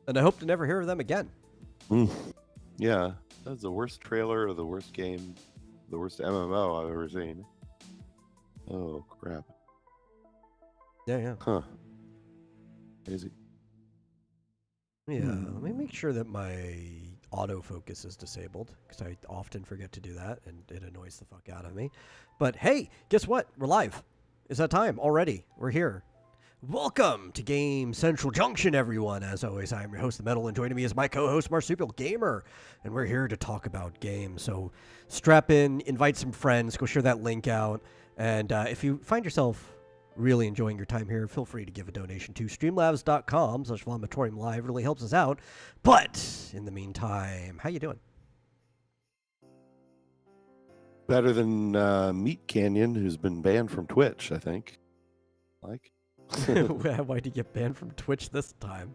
And I hope to never hear of them again. Yeah, that's the worst trailer of the worst game, the worst MMO I've ever seen. Oh, crap. Yeah. Huh. Crazy. Yeah, let me make sure that my autofocus is disabled, because I often forget to do that, and it annoys the fuck out of me. But hey, guess what? We're live. It's that time already. We're here. Welcome to Game Central Junction, everyone. As always, I am your host, The Metal, and joining me is my co-host, Marsupial Gamer, and we're here to talk about games. So strap in, invite some friends, go share that link out, and if you find yourself really enjoying your time here, feel free to give a donation to streamlabs.com/vomitorium live. Really helps us out. But in the meantime, how you doing? Better than Meat Canyon, who's been banned from Twitch, I think. Why'd he get banned from Twitch this time?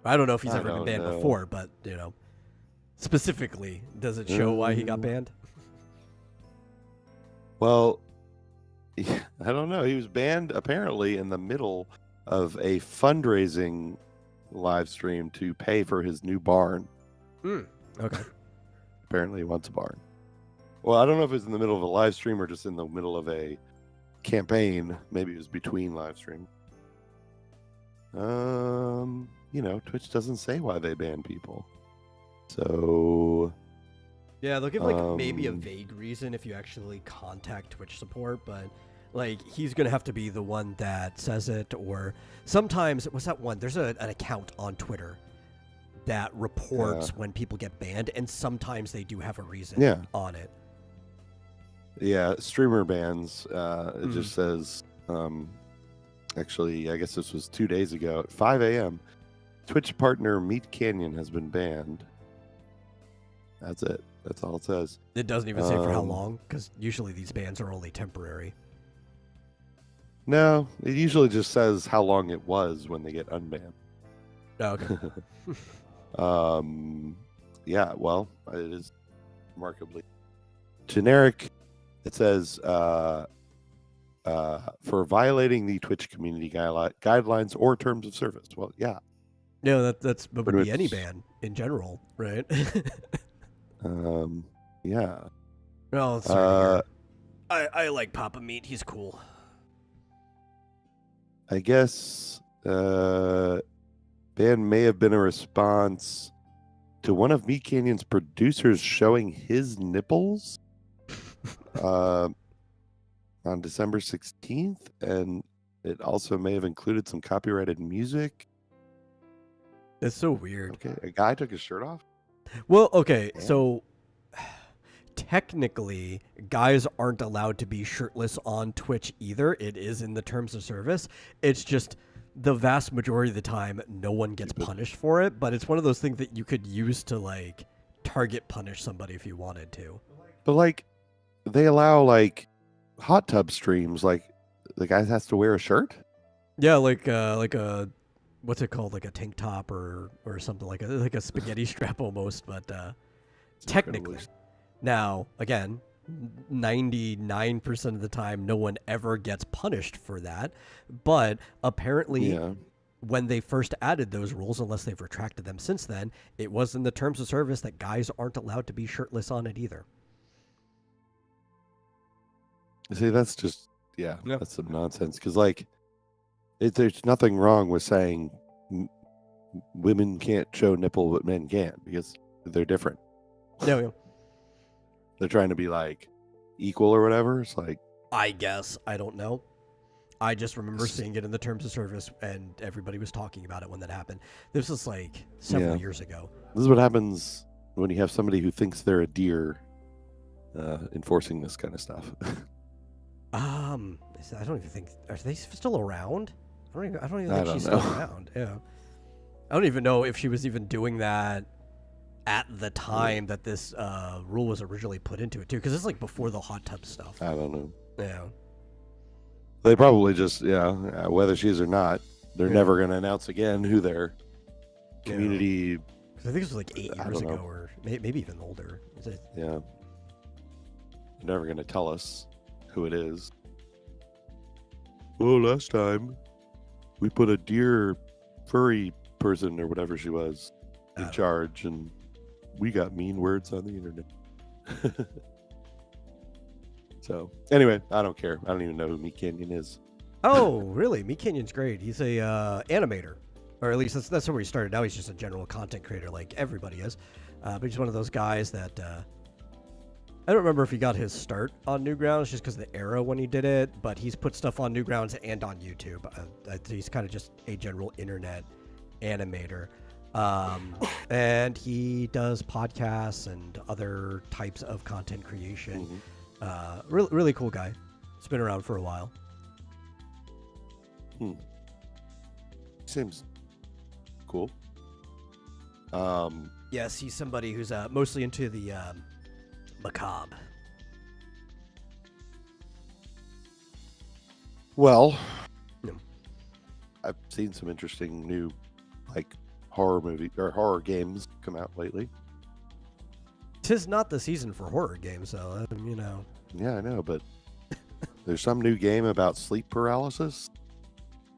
I don't know if he's ever been banned before, but, specifically, does it show why he got banned? Well, I don't know. He was banned apparently in the middle of a fundraising live stream to pay for his new barn. Okay. Apparently he wants a barn. Well, I don't know if it was in the middle of a live stream or just in the middle of a campaign. Maybe it was between live stream. Twitch doesn't say why they ban people. So yeah, they'll give maybe a vague reason if you actually contact Twitch support, but he's gonna have to be the one that says it. Or sometimes, what's that one? There's an account on Twitter that reports when people get banned, and sometimes they do have a reason on it. Yeah, streamer bans. It just says, actually, I guess this was 2 days ago at 5 a.m. Twitch partner Meat Canyon has been banned. That's it. That's all it says. It doesn't even say for how long, because usually these bans are only temporary. No, it usually just says how long it was when they get unbanned. Oh, okay. Yeah, well, it is remarkably generic. It says for violating the Twitch community guidelines or terms of service. Well, yeah. Yeah, that would be any ban in general, right? Yeah. Well, sorry I like Papa Meat. He's cool. I guess ban may have been a response to one of Meat Canyon's producers showing his nipples on December 16th, and it also may have included some copyrighted music. That's so weird. Okay, a guy took his shirt off? Well, okay, so technically, guys aren't allowed to be shirtless on Twitch either. It is in the terms of service. It's just the vast majority of the time, no one gets punished for it, but it's one of those things that you could use to, target punish somebody if you wanted to. But, they allow, hot tub streams, the guy has to wear a shirt? Yeah, like a, what's it called? Like a tank top or something like a spaghetti strap almost, but technically. Now, again, 99% of the time, no one ever gets punished for that. But apparently, when they first added those rules, unless they've retracted them since then, it was in the terms of service that guys aren't allowed to be shirtless on it either. See, that's just, that's some nonsense. Because, there's nothing wrong with saying women can't show nipple, but men can, because they're different. Yeah. They're trying to be equal or whatever. It's I guess. I don't know. I just remember seeing it in the terms of service, and everybody was talking about it when that happened. This was several years ago. This is what happens when you have somebody who thinks they're a deer enforcing this kind of stuff. I don't even think, are they still around? I don't even think she's still around. Yeah. I don't even know if she was even doing that at the time that this rule was originally put into it too, because it's before the hot tub stuff. I don't know. Yeah. They probably just, whether she is or not, they're never going to announce again who their community. I think it was 8 years ago, or maybe even older. Yeah. They're never going to tell us who it is. Oh, last time we put a deer furry person or whatever she was in charge, and we got mean words on the internet. So anyway, I don't care. I don't even know who Meat Canyon is. Oh, really? Meat Canyon's great. He's a animator, or at least that's where he started. Now he's just a general content creator, like everybody is. But he's one of those guys that I don't remember if he got his start on Newgrounds just because of the era when he did it. But he's put stuff on Newgrounds and on YouTube. He's kind of just a general internet animator, and he does podcasts and other types of content creation. Really cool guy. He's been around for a while. Seems cool. Yes, he's somebody who's mostly into the macabre. Well, I've seen some interesting new, like, horror movie or horror games come out lately. 'Tis not the season for horror games, though. You know. Yeah, I know, but there's some new game about sleep paralysis.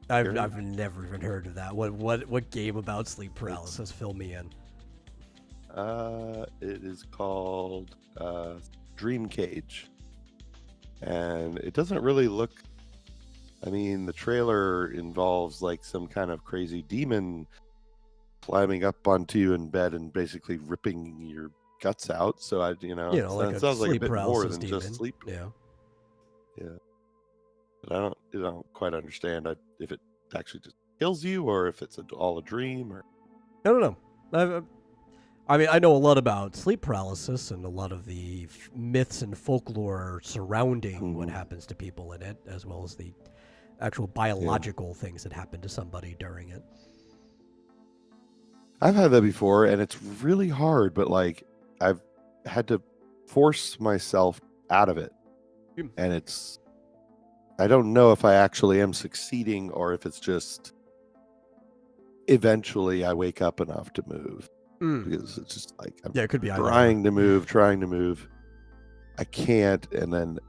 I've never even heard of that. What game about sleep paralysis? Fill me in. It is called Dream Cage, and it doesn't really look. I mean, the trailer involves like some kind of crazy demon climbing up onto you in bed and basically ripping your guts out. So like it sounds like a bit more than demon. just sleep. Yeah. But I don't quite understand if it actually just kills you or if it's all a dream or. I don't know. I mean, I know a lot about sleep paralysis and a lot of the myths and folklore surrounding what happens to people in it, as well as the actual biological things that happen to somebody during it. I've had that before, and it's really hard, but like I've had to force myself out of it. And I don't know if I actually am succeeding or if it's just eventually I wake up enough to move. Because it's just like I'm it could be trying to move. I can't, and then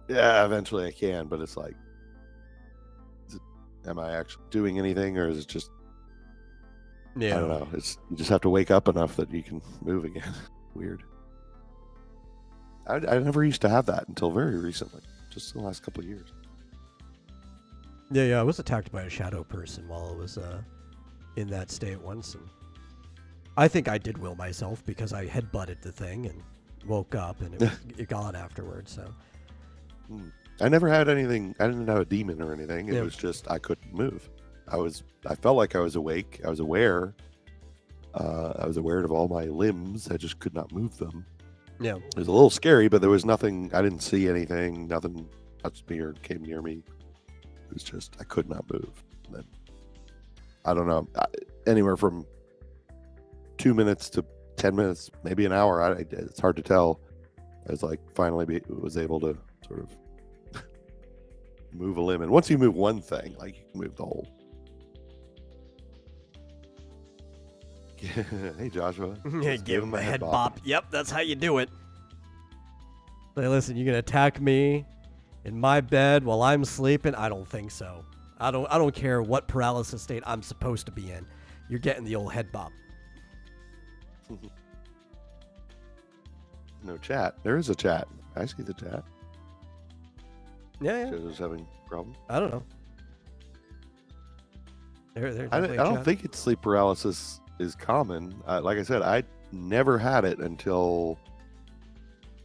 eventually I can, but it's like, am I actually doing anything, or is it just I don't know. You just have to wake up enough that you can move again. Weird. I never used to have that until very recently, just in the last couple of years. Yeah, I was attacked by a shadow person while I was in that state once, and I think I did will myself because I headbutted the thing and woke up, and it gone afterwards. So I never had anything. I didn't have a demon or anything. It was just I couldn't move. I felt like I was awake. I was aware. I was aware of all my limbs. I just could not move them. Yeah, it was a little scary, but there was nothing. I didn't see anything. Nothing touched me or came near me. It was just I could not move. And then, I don't know. Anywhere from 2 minutes to 10 minutes, maybe an hour. It's hard to tell. I was like finally was able to sort of move a limb, and once you move one thing, like you can move the whole. Hey Joshua, give him a head bop. Yep, that's how you do it. Hey, listen, you gonna attack me in my bed while I'm sleeping? I don't think so. I don't care what paralysis state I'm supposed to be in. You're getting the old head bop. No chat. There is a chat. I see the chat. Yeah. Jojo's having a problem. I don't know. I don't think it's sleep paralysis is common. Like I said, I never had it until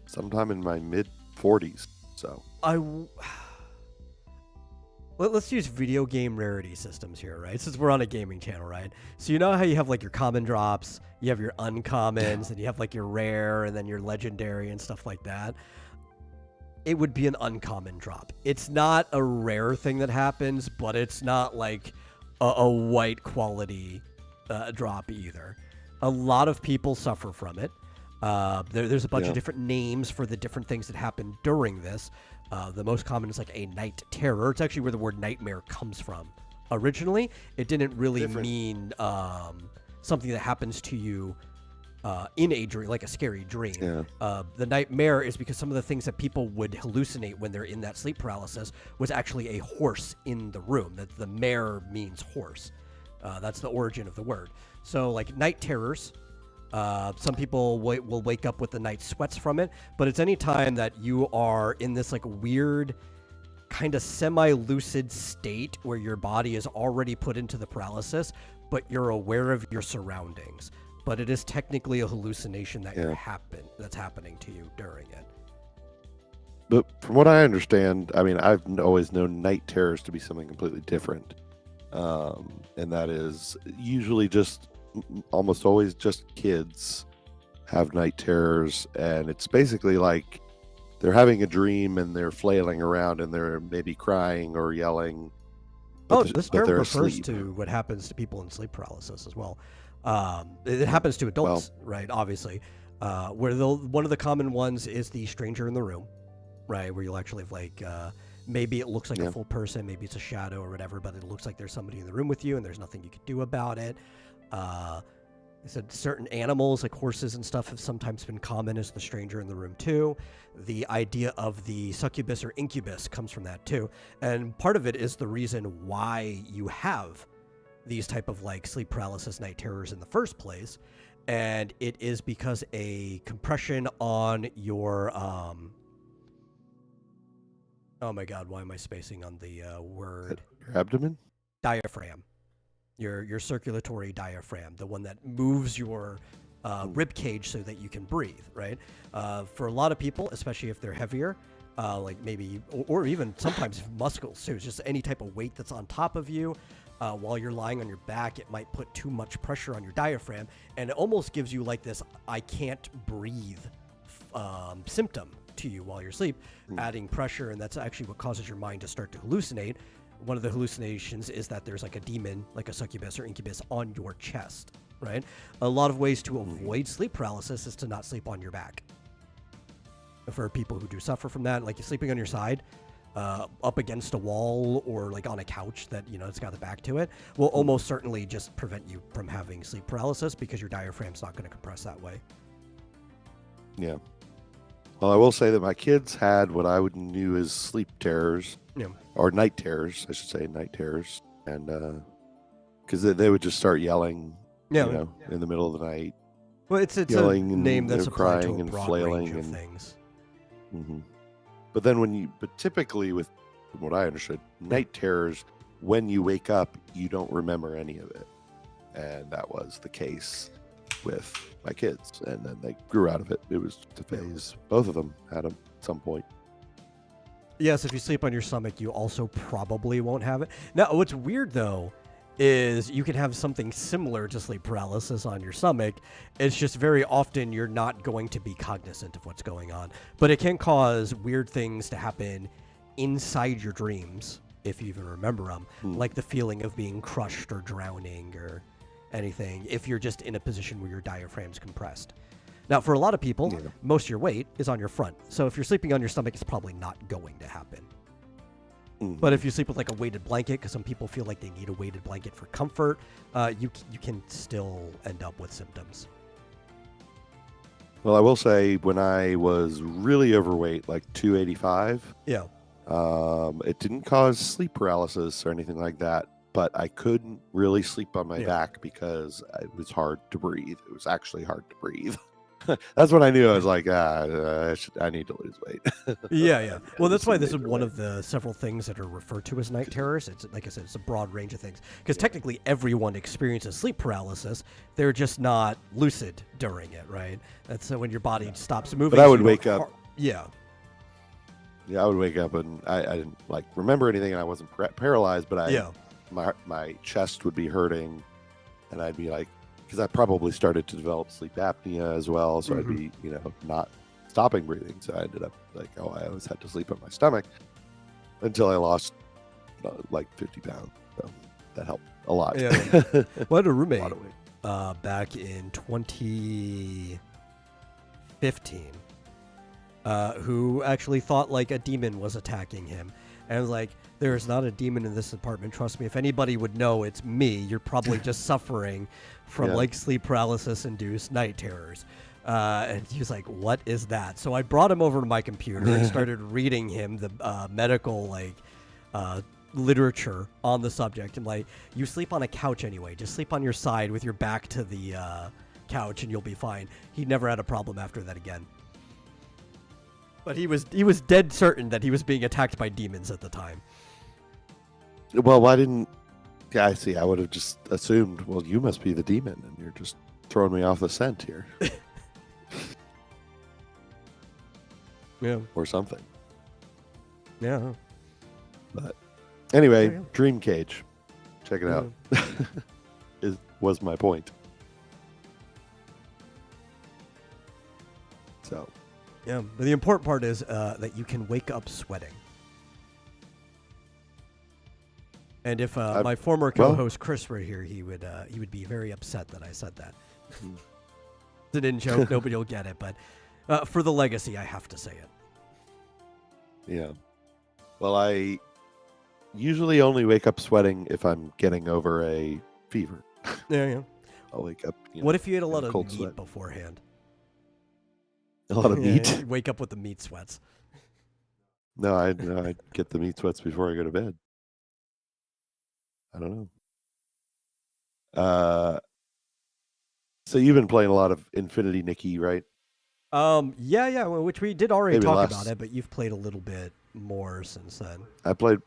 sometime in my mid-40s. So let's use video game rarity systems here, right? Since we're on a gaming channel, right? So you know how you have like your common drops, you have your uncommons, and you have like your rare, and then your legendary and stuff like that. It would be an uncommon drop. It's not a rare thing that happens, but it's not like a white quality drop either. A lot of people suffer from it. There's a bunch of different names for the different things that happen during this. The most common is like a night terror. It's actually where the word nightmare comes from. Originally, it didn't really mean something that happens to you in a dream, like a scary dream. Yeah. The nightmare is because some of the things that people would hallucinate when they're in that sleep paralysis was actually a horse in the room. That the mare means horse. That's the origin of the word. So like night terrors. Some people will wake up with the night sweats from it, but it's any time that you are in this like weird kind of semi-lucid state where your body is already put into the paralysis, but you're aware of your surroundings. But it is technically a hallucination that that's happening to you during it. But from what I understand, I mean, I've always known night terrors to be something completely different. And that is usually just almost always just kids have night terrors. And it's basically like they're having a dream and they're flailing around and they're maybe crying or yelling. This term refers to what happens to people in sleep paralysis as well. It happens to adults, right? Obviously, where one of the common ones is the stranger in the room, right? Where you'll actually have like maybe it looks like a full person, maybe it's a shadow or whatever, but it looks like there's somebody in the room with you and there's nothing you can do about it. I said certain animals like horses and stuff have sometimes been common as the stranger in the room too. The idea of the succubus or incubus comes from that too. And part of it is the reason why you have these type of like sleep paralysis night terrors in the first place. And it is because a compression on your, oh my God, why am I spacing on the word? Your abdomen? Diaphragm. Your circulatory diaphragm, the one that moves your rib cage so that you can breathe, right? For a lot of people, especially if they're heavier, like maybe, or even sometimes muscles too, it's just any type of weight that's on top of you. While you're lying on your back, it might put too much pressure on your diaphragm, and it almost gives you like this I can't breathe symptom to you while you're asleep, adding pressure, and that's actually what causes your mind to start to hallucinate. One of the hallucinations is that there's like a demon, like a succubus or incubus on your chest, right? A lot of ways to avoid sleep paralysis is to not sleep on your back. For people who do suffer from that, like you're sleeping on your side, up against a wall or like on a couch that, you know, it's got the back to it, will almost certainly just prevent you from having sleep paralysis because your diaphragm's not going to compress that way. Yeah. Well, I will say that my kids had what I would knew as sleep terrors, or night terrors, I should say, night terrors, and because they would just start yelling, you know, in the middle of the night. Well, it's yelling a name that's applied crying to a and broad flailing range of and things. But then but typically with from what I understood, night terrors, when you wake up, you don't remember any of it, and that was the case with my kids, and then they grew out of it. It was just a phase. Both of them had them at some point. Yes, if you sleep on your stomach, you also probably won't have it. Now, what's weird though is you can have something similar to sleep paralysis on your stomach. It's just very often you're not going to be cognizant of what's going on, but it can cause weird things to happen inside your dreams if you even remember them, like the feeling of being crushed or drowning or anything if you're just in a position where your diaphragm's compressed. Now, for a lot of people, most of your weight is on your front. So if you're sleeping on your stomach, it's probably not going to happen. But if you sleep with like a weighted blanket, because some people feel like they need a weighted blanket for comfort, you can still end up with symptoms. Well, I will say when I was really overweight, like 285, it didn't cause sleep paralysis or anything like that. But I couldn't really sleep on my back because it was hard to breathe. It was actually hard to breathe. That's when I knew I was like, I need to lose weight. Well, that's why this is one of the several things that are referred to as night terrors. It's like I said, it's a broad range of things because technically everyone experiences sleep paralysis. They're just not lucid during it, right? That's when your body stops moving. But I would wake up. Yeah, I would wake up and I didn't like remember anything, and I wasn't paralyzed, but my chest would be hurting, and I'd be like, because I probably started to develop sleep apnea as well, so I'd be, not stopping breathing. So I ended up like, I always had to sleep on my stomach until I lost like 50 pounds. So that helped a lot. Yeah. Well, I had a roommate back in 2015 who actually thought like a demon was attacking him. And I was like, there is not a demon in this apartment. Trust me. If anybody would know, it's me. You're probably just suffering from like sleep paralysis induced night terrors. And he was like, what is that? So I brought him over to my computer and started reading him the medical literature on the subject. And like, you sleep on a couch anyway. Just sleep on your side with your back to the couch, and you'll be fine. He never had a problem after that again. But he was dead certain that he was being attacked by demons at the time. Well, why didn't... Yeah, I see. I would have just assumed, well, you must be the demon, and you're just throwing me off the scent here. Yeah. Or something. Yeah. But anyway, Yeah. Dream Cage. Check it out. Was my point. So. Yeah, but the important part is that you can wake up sweating. And if my former co-host Chris were here, he would be very upset that I said that. It's an in-joke, nobody will get it, but for the legacy, I have to say it. Yeah. Well, I usually only wake up sweating if I'm getting over a fever. Yeah. I'll wake up. What if you ate a lot of cold meat sweat. beforehand? A lot of meat? You wake up with the meat sweats. No, I get the meat sweats before I go to bed. I don't know. So you've been playing a lot of Infinity Nikki, right? Yeah, well, which we did already Maybe talk less. about it, but you've played a little bit more since then. I played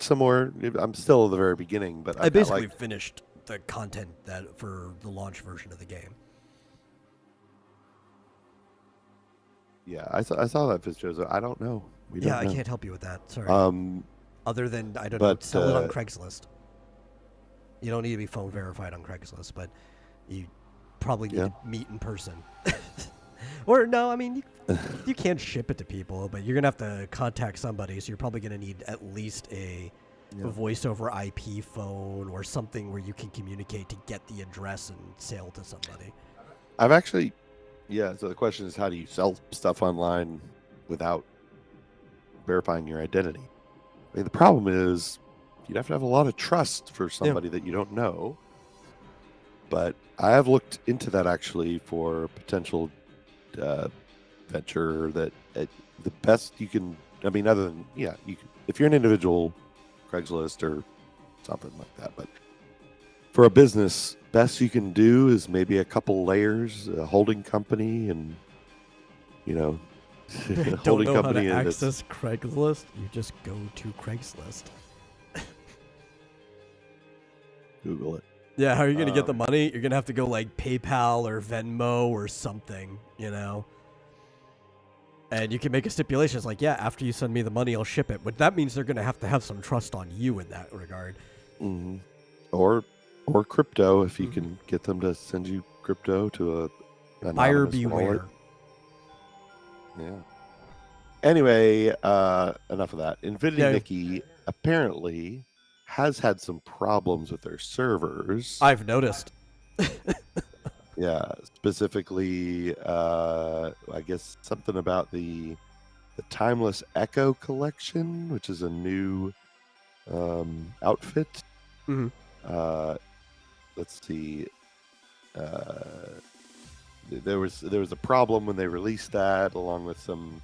some more. I'm still at the very beginning, but I basically finished the content that for the launch version of the game. Yeah, I saw that Fitzjosa. I don't know. We don't I know. can't help you with that. Sorry. Other than I don't know, sell it on Craigslist. You don't need to be phone verified on Craigslist, but you probably need to meet in person. Or no, I mean you can't ship it to people, but you're gonna have to contact somebody. So you're probably gonna need at least a voice over IP phone or something where you can communicate to get the address and sell to somebody. I've actually, so the question is, how do you sell stuff online without verifying your identity? I mean, the problem is you'd have to have a lot of trust for somebody that you don't know. But I have looked into that actually for potential venture that the best you can, I mean, other than, you can, if you're an individual, Craigslist or something like that, but for a business, best you can do is maybe a couple layers, a holding company, and Don't know how to access Craigslist? You just go to Craigslist. Google it. Yeah, how are you going to get the money? You're going to have to go like PayPal or Venmo or something, And you can make a stipulation. It's like, after you send me the money, I'll ship it. But that means they're going to have some trust on you in that regard. Mm-hmm. Or crypto, if you can get them to send you crypto to a buyer beware. Wallet. Yeah. Anyway, enough of that. Infinity Nikki apparently has had some problems with their servers. I've noticed. Yeah, specifically, I guess something about the Timeless Echo collection, which is a new outfit. Mm-hmm. Let's see. There was a problem when they released that, along with some.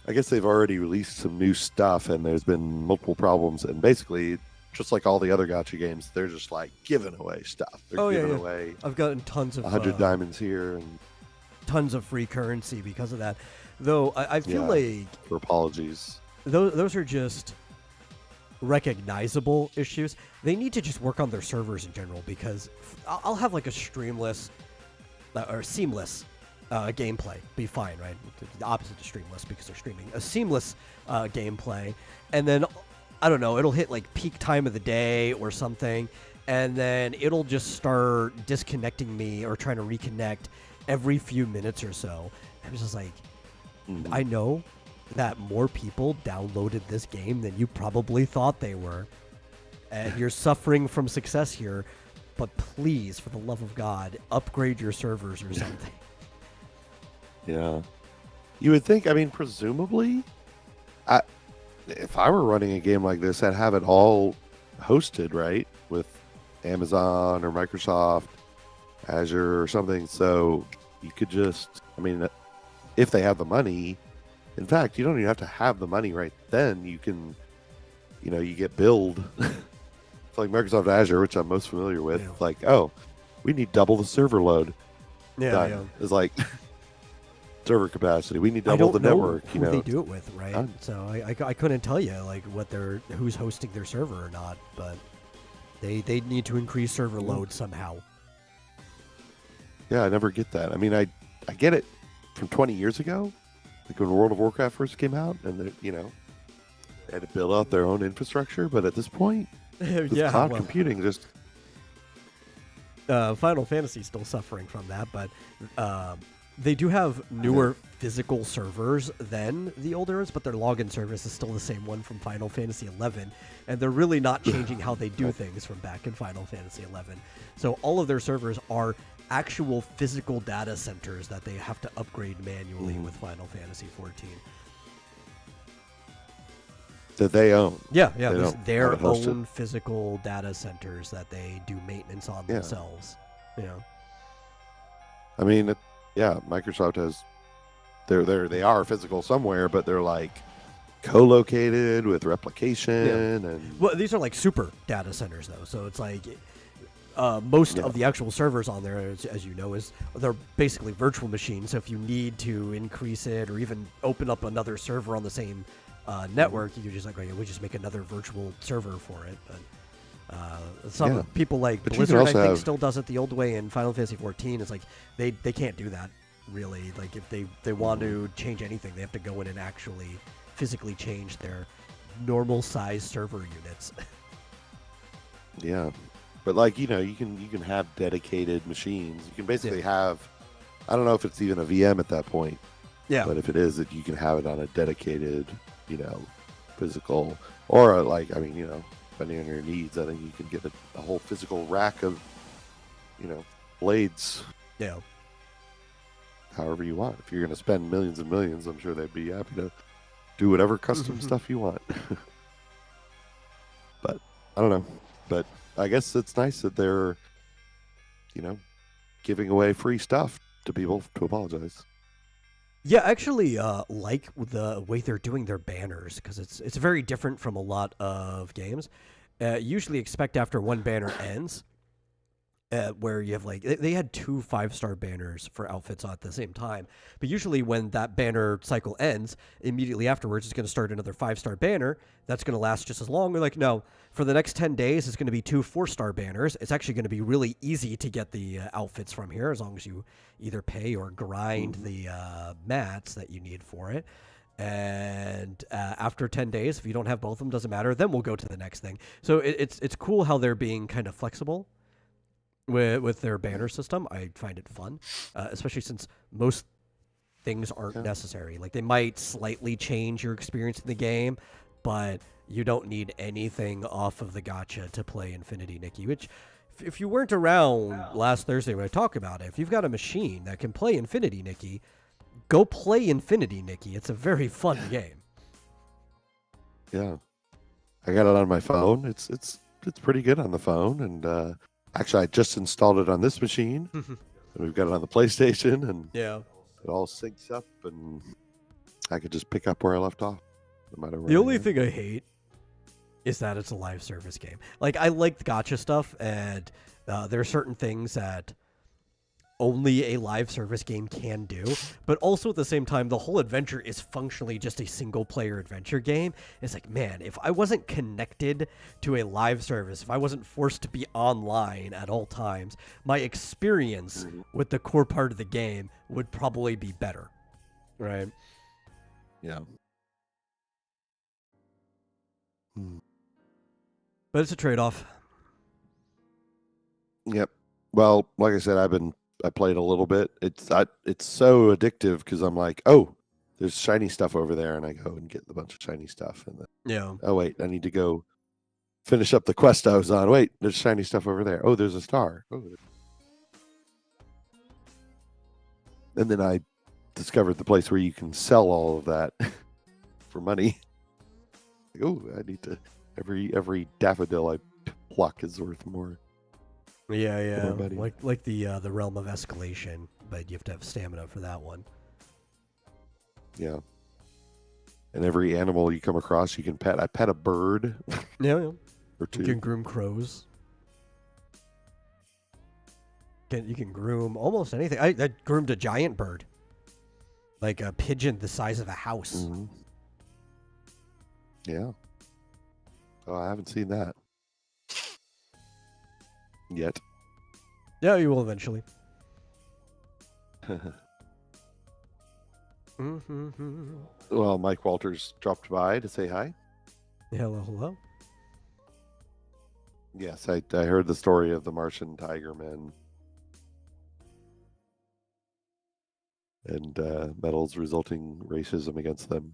I guess they've already released some new stuff, and there's been multiple problems. And basically, just like all the other gacha games, they're just like giving away stuff. They're giving away. I've gotten tons of 100 diamonds here and tons of free currency because of that. Though I feel like for apologies. Those are just recognizable issues. They need to just work on their servers in general, because I'll have like a streamless or seamless gameplay be fine, right? The opposite to streamless, because they're streaming. A seamless gameplay, and then I don't know, it'll hit like peak time of the day or something, and then it'll just start disconnecting me or trying to reconnect every few minutes or so. I'm just like, I know that more people downloaded this game than you probably thought they were, and you're suffering from success here, but please, for the love of God, upgrade your servers or something. Yeah. You would think, I mean, presumably, if I were running a game like this, I'd have it all hosted, right? With Amazon or Microsoft, Azure or something. So you could just, I mean, if they have the money, In fact, you don't even have to have the money right then. You can, you get billed. It's like Microsoft Azure, which I'm most familiar with. Yeah. Like, oh, we need double the server load. Yeah, Done. yeah. It's like server capacity. We need I double don't the know network. who they do it with, right? Done. So I couldn't tell you like who's hosting their server or not, but they need to increase server load somehow. Yeah, I never get that. I mean, I get it from 20 years ago, like when World of Warcraft first came out, and they had to build out their own infrastructure. But at this point, with cloud computing, just Final Fantasy is still suffering from that, but they do have newer physical servers than the older ones, but their login service is still the same one from Final Fantasy 11, and they're really not changing how they do things from back in Final Fantasy 11. So all of their servers are actual physical data centers that they have to upgrade manually with Final Fantasy 14. that they own. Yeah, They there's don't their have it hosted. own physical data centers that they do maintenance on themselves. I mean, Microsoft has. They are physical somewhere, but they're like co-located with replication and. Well, these are like super data centers though, so it's like most of the actual servers on there, as you know, they're basically virtual machines. So if you need to increase it or even open up another server on the same network, you just like, we just make another virtual server for it. But some people like Blizzard, I think, still does it the old way. In Final Fantasy 14, it's like they can't do that really. Like if they want to change anything, they have to go in and actually physically change their normal size server units. Yeah. But like, you can have dedicated machines. You can basically have, I don't know if it's even a VM at that point. Yeah. But if it is, that you can have it on a dedicated, physical, or depending on your needs, I think you can get a whole physical rack of, blades. Yeah. However you want. If you're going to spend millions and millions, I'm sure they'd be happy to do whatever custom stuff you want. But I don't know. But I guess it's nice that they're, giving away free stuff to people to apologize. Yeah, actually, like the way they're doing their banners, because it's very different from a lot of games. Usually expect after one banner ends, where you have like, they had 2 5-star banners for outfits at the same time. But usually when that banner cycle ends, immediately afterwards it's going to start another 5-star banner that's going to last just as long. We're like, no, for the next 10 days, it's going to be 2 4-star banners. It's actually going to be really easy to get the outfits from here, as long as you either pay or grind the mats that you need for it. And after 10 days, if you don't have both of them, doesn't matter. Then we'll go to the next thing. So it's cool how they're being kind of flexible with their banner system. I find it fun, especially since most things aren't necessary. Like, they might slightly change your experience in the game, but you don't need anything off of the gacha to play Infinity Nikki, which, if you weren't around last Thursday when I talked about it, if you've got a machine that can play Infinity Nikki, go play Infinity Nikki. It's a very fun game. Yeah. I got it on my phone. It's pretty good on the phone, and actually I just installed it on this machine. And we've got it on the PlayStation, and it all syncs up, and I could just pick up where I left off, no matter where. The only thing I hate is that it's a live service game. Like, I like the gacha stuff, and there are certain things that only a live service game can do, but also at the same time, the whole adventure is functionally just a single-player adventure game. It's like, man, if I wasn't connected to a live service, if I wasn't forced to be online at all times, my experience with the core part of the game would probably be better, right? Yeah. But it's a trade-off. Yep. Well, like I said, I played a little bit. It's so addictive because I'm like, oh, there's shiny stuff over there, and I go and get a bunch of shiny stuff, and then oh wait, I need to go finish up the quest I was on. Wait, there's shiny stuff over there. Oh, there's a star. Oh, and then I discovered the place where you can sell all of that for money. Like, oh, I need to every daffodil I pluck is worth more. Yeah. Like the realm of escalation, but you have to have stamina for that one. Yeah. And every animal you come across, you can pet. I pet a bird Yeah, or you two. can groom crows. You can groom almost anything. I groomed a giant bird, like a pigeon the size of a house. Mm-hmm. Yeah. Oh, I haven't seen that yet. Yeah, you will eventually. Mm-hmm. Well, Mike Walters dropped by to say hi. Hello, hello. Yes, I heard the story of the Martian Tigermen and Metal's resulting racism against them.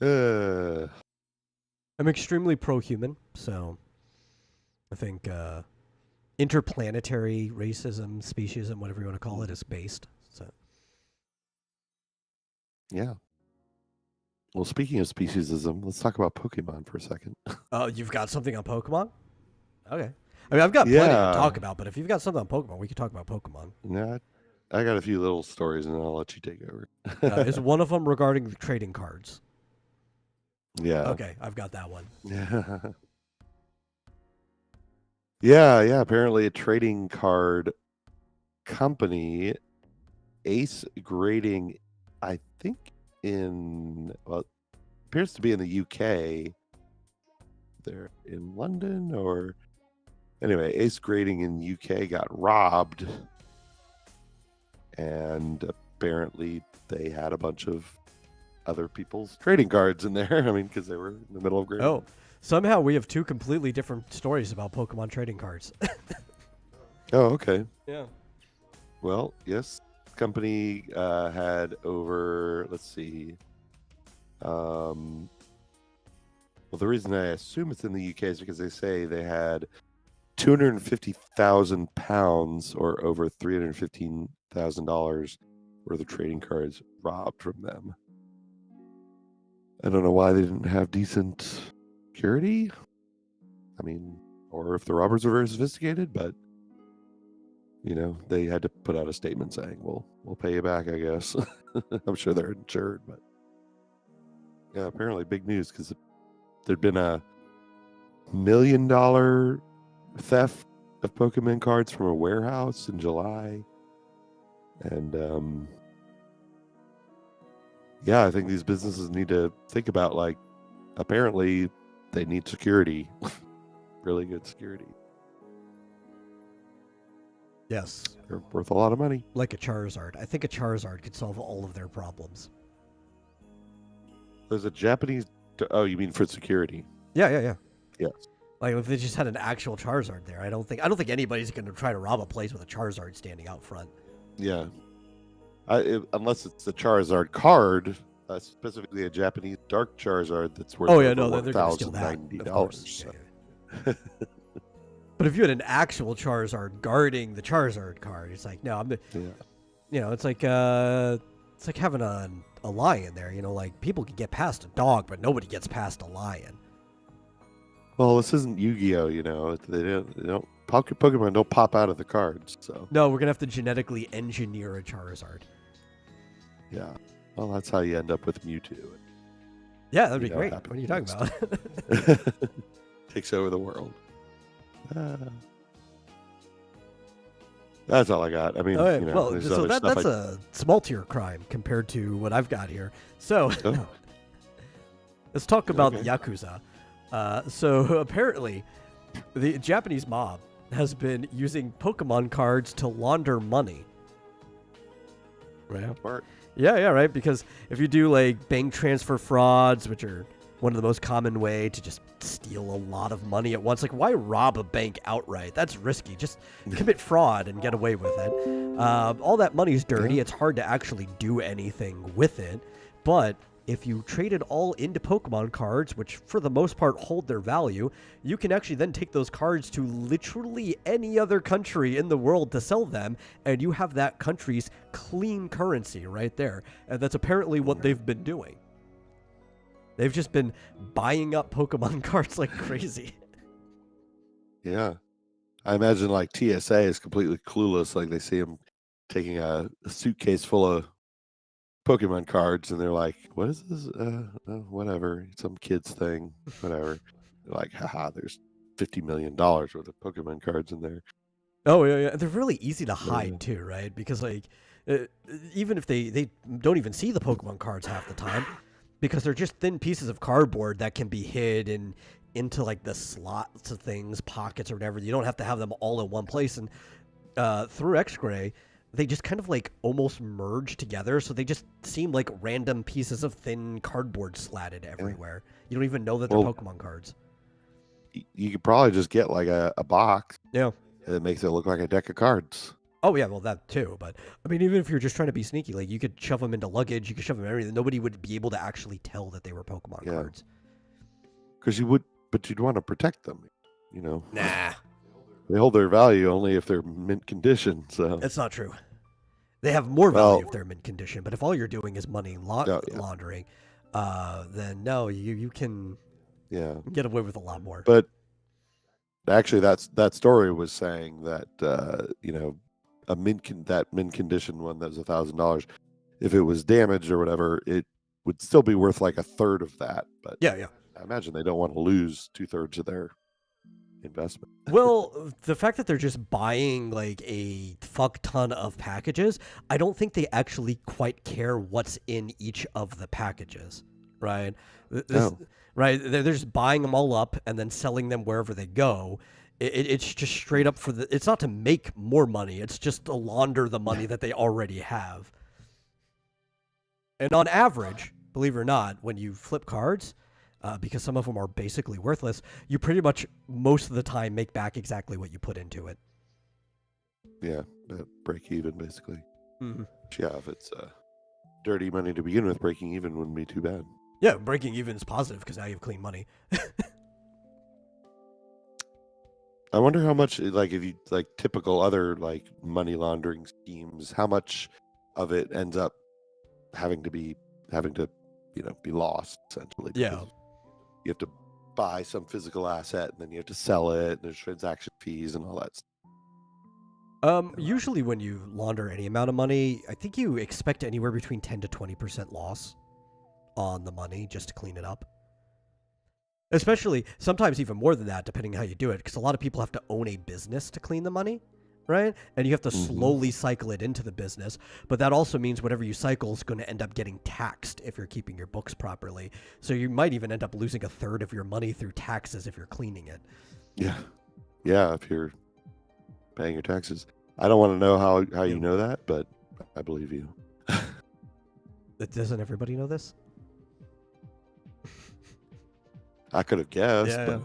I'm extremely pro-human, so I think interplanetary racism, speciesism, whatever you want to call it, is based. So Yeah. Well, speaking of speciesism, let's talk about Pokemon for a second. oh, you've got something on Pokemon? Okay. I mean, I've got plenty to talk about, but if you've got something on Pokemon, we can talk about Pokemon. Yeah, I got a few little stories, and I'll let you take over. Is one of them regarding the trading cards? Yeah. Okay, I've got that one. Yeah. Apparently, a trading card company, Ace Grading, I think appears to be in the UK. They're in London, or anyway, Ace Grading in UK got robbed, and apparently they had a bunch of other people's trading cards in there. I mean, because they were in the middle of grading. Oh, somehow we have two completely different stories about Pokemon trading cards. Oh, okay. Yeah. Well, yes, company had over. Let's see. Well, the reason I assume it's in the UK is because they say they had 250,000 pounds, or over $315,000 worth of trading cards robbed from them. I don't know why they didn't have decent security. I mean, or if the robbers were very sophisticated, but they had to put out a statement saying, "Well, we'll pay you back, I guess." I'm sure they're insured, but yeah, apparently big news because there'd been a $1 million theft of Pokemon cards from a warehouse in July, and yeah, I think these businesses need to think about, like, apparently they need security, really good security. Yes. They're worth a lot of money. Like a Charizard. I think a Charizard could solve all of their problems. There's a Japanese. Oh, you mean for security? Yeah. Yes. Like if they just had an actual Charizard there, I don't think anybody's going to try to rob a place with a Charizard standing out front. Yeah. Unless it's the Charizard card, specifically a Japanese Dark Charizard that's worth they're going to steal that. $1,090. Yeah. But if you had an actual Charizard guarding the Charizard card, it's like, no, it's like having a lion there. Like people can get past a dog, but nobody gets past a lion. Well, this isn't Yu-Gi-Oh. They don't Pokemon don't pop out of the cards. So no, we're gonna have to genetically engineer a Charizard. Yeah. Well, that's how you end up with Mewtwo. Yeah, that'd be great. What are you talking about? Takes over the world. That's all I got. I mean, so that's a small tier crime compared to what I've got here. So let's talk about the Yakuza. So apparently, the Japanese mob has been using Pokemon cards to launder money. Right. Yeah, right. Because if you do like bank transfer frauds, which are one of the most common way to just steal a lot of money at once, like why rob a bank outright? That's risky. Just commit fraud and get away with it. All that money's dirty. Yeah. It's hard to actually do anything with it. But if you trade it all into Pokemon cards, which for the most part hold their value, you can actually then take those cards to literally any other country in the world to sell them, and you have that country's clean currency right there. And that's apparently what they've been doing. They've just been buying up Pokemon cards like crazy. Yeah. I imagine like TSA is completely clueless. Like they see them taking a suitcase full of Pokemon cards, and they're like, "What is this? Whatever, some kids thing, whatever." They're like, "Haha, there's $50 million worth of Pokemon cards in there." Oh yeah. They're really easy to hide Yeah. too, right? Because like, uh, even if they don't even see the Pokemon cards half the time, because they're just thin pieces of cardboard that can be hid into like the slots of things, pockets or whatever. You don't have to have them all in one place. And through X-Gray, they just kind of like almost merge together, so they just seem like random pieces of thin cardboard slatted everywhere. You don't even know that they're Well, Pokemon cards. you could probably just get like a box Yeah. that makes it look like a deck of cards. Oh yeah, well that too. But I mean, even if you're just trying to be sneaky, like you could shove them into luggage, you could shove them in everything. Nobody would be able to actually tell that they were Pokemon Yeah. cards. Because you would, but you'd want to protect them. You know, Nah, they hold their value only if they're mint condition. So that's not true. They have more value Well- if they're mint condition. But if all you're doing is money Oh, yeah. laundering, then no, you can yeah. get away with a lot more. But actually, that story was saying that you know, that mint condition one that was $1,000. If it was damaged or whatever, it would still be worth like a third of that. But Yeah. I imagine they don't want to lose 2/3 of their investment. Well, the fact that they're just buying like a fuck ton of packages, I don't think they actually quite care what's in each of the packages, right? No. Right? They're just buying them all up and then selling them wherever they go. It's just straight up for it's not to make more money. It's just to launder the money that they already have. And on average, believe it or not, when you flip cards, because some of them are basically worthless, you pretty much most of the time make back exactly what you put into it. Yeah, break even basically. Mm-hmm. Yeah, if it's dirty money to begin with, breaking even wouldn't be too bad. Yeah, breaking even is positive because now you have clean money. I wonder how much, like, if you like typical other like money laundering schemes, how much of it ends up having to be be lost essentially. Yeah. Because you have to buy some physical asset and then you have to sell it. And there's transaction fees and all that stuff. Usually when you launder any amount of money, I think you expect anywhere between 10 to 20% loss on the money just to clean it up. Especially, sometimes even more than that, depending how you do it, because a lot of people have to own a business to clean the money, right? And you have to slowly cycle it into the business. But that also means whatever you cycle is going to end up getting taxed if you're keeping your books properly. So you might even end up losing a third of your money through taxes if you're cleaning it. Yeah, if you're paying your taxes. I don't want to know how you know that, but I believe you. Doesn't everybody know this? I could have guessed, Yeah. but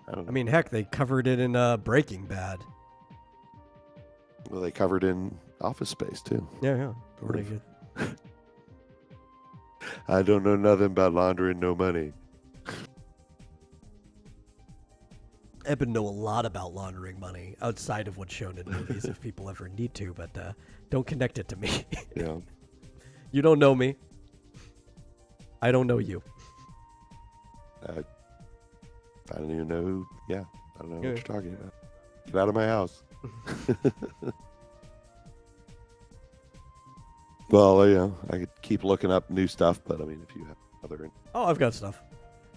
I don't know. I mean, heck, they covered it in Breaking Bad. Well, they covered in Office Space too. Yeah. Sort Really of. good. I don't know nothing about laundering no money. Ebb would know a lot about laundering money outside of what's shown in movies if people ever need to, but don't connect it to me. Yeah. You don't know me. I don't know you. I don't even know who. Yeah, I don't know Yeah. what you're talking about. Get out of my house. Well, I could keep looking up new stuff, but I mean, if you have other. Oh, I've got stuff.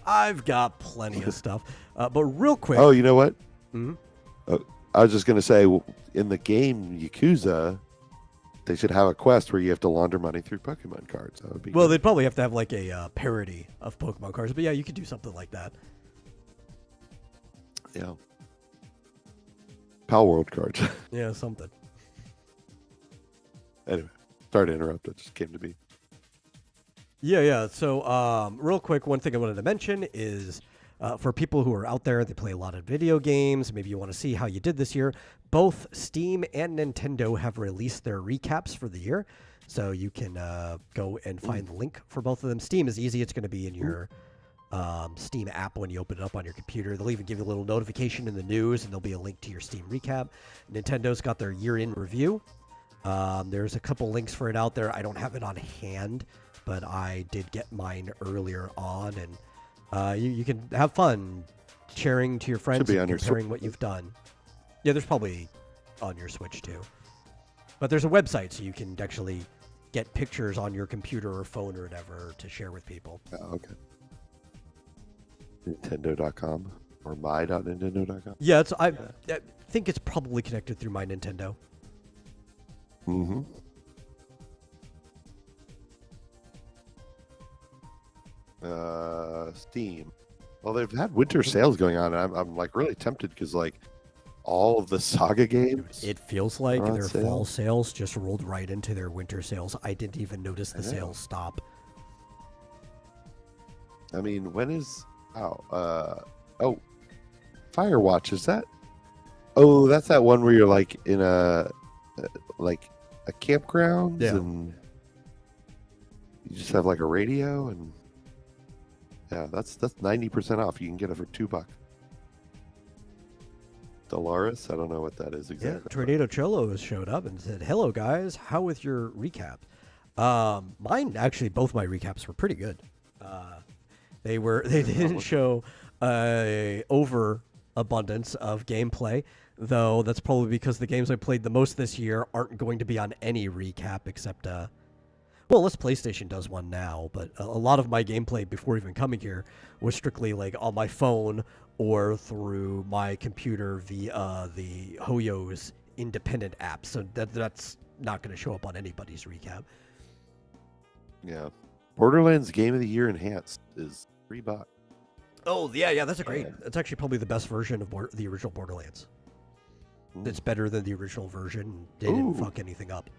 I've got plenty of stuff. But real quick. Oh, you know what? Mhm. I was just gonna say, in the game Yakuza, they should have a quest where you have to launder money through Pokemon cards. That would be Well, good. they'd probably have to have like a parody of Pokemon cards, but yeah, you could do something like that. Yeah. Pal World cards. Yeah, something. Anyway, sorry to interrupt. It just came to me. Yeah. So, real quick, one thing I wanted to mention is for people who are out there, they play a lot of video games. Maybe you want to see how you did this year. Both Steam and Nintendo have released their recaps for the year. So you can go and find the link for both of them. Steam is easy. It's going to be in your Steam app when you open it up on your computer. They'll even give you a little notification in the news, and there'll be a link to your Steam recap. Nintendo's got their year-in review. There's a couple links for it out there. I don't have it on hand, but I did get mine earlier on, and you can have fun sharing to your friends be and on your comparing what you've done. Yeah, there's probably on your Switch too. But there's a website, so you can actually get pictures on your computer or phone or whatever to share with people. Oh, okay. Nintendo.com or my.nintendo.com. Yeah, I think it's probably connected through my Nintendo. Mm-hmm. Steam. Well, they've had winter sales going on, and I'm like really tempted because like all of the Saga games. It feels like on their sale. fall sales just rolled right into their winter sales. I didn't even notice the I know. sales stop. I mean, when is Firewatch, is that? Oh, that's that one where you're like in a campground and you just have like a radio and yeah, that's 90% off. You can get it for $2. Dolores, I don't know what that is exactly. Yeah, Tornado Cholo has showed up and said, "Hello guys, how with your recap?" Mine actually, both my recaps were pretty good. They didn't show overabundance of gameplay, though that's probably because the games I played the most this year aren't going to be on any recap except well, unless PlayStation does one now, but a lot of my gameplay before even coming here was strictly like on my phone or through my computer via the Hoyo's independent app. So that's not going to show up on anybody's recap. Yeah. Borderlands Game of the Year Enhanced is $3. Oh, yeah, that's that's actually probably the best version of the original Borderlands. It's better than the original version. They didn't fuck anything up.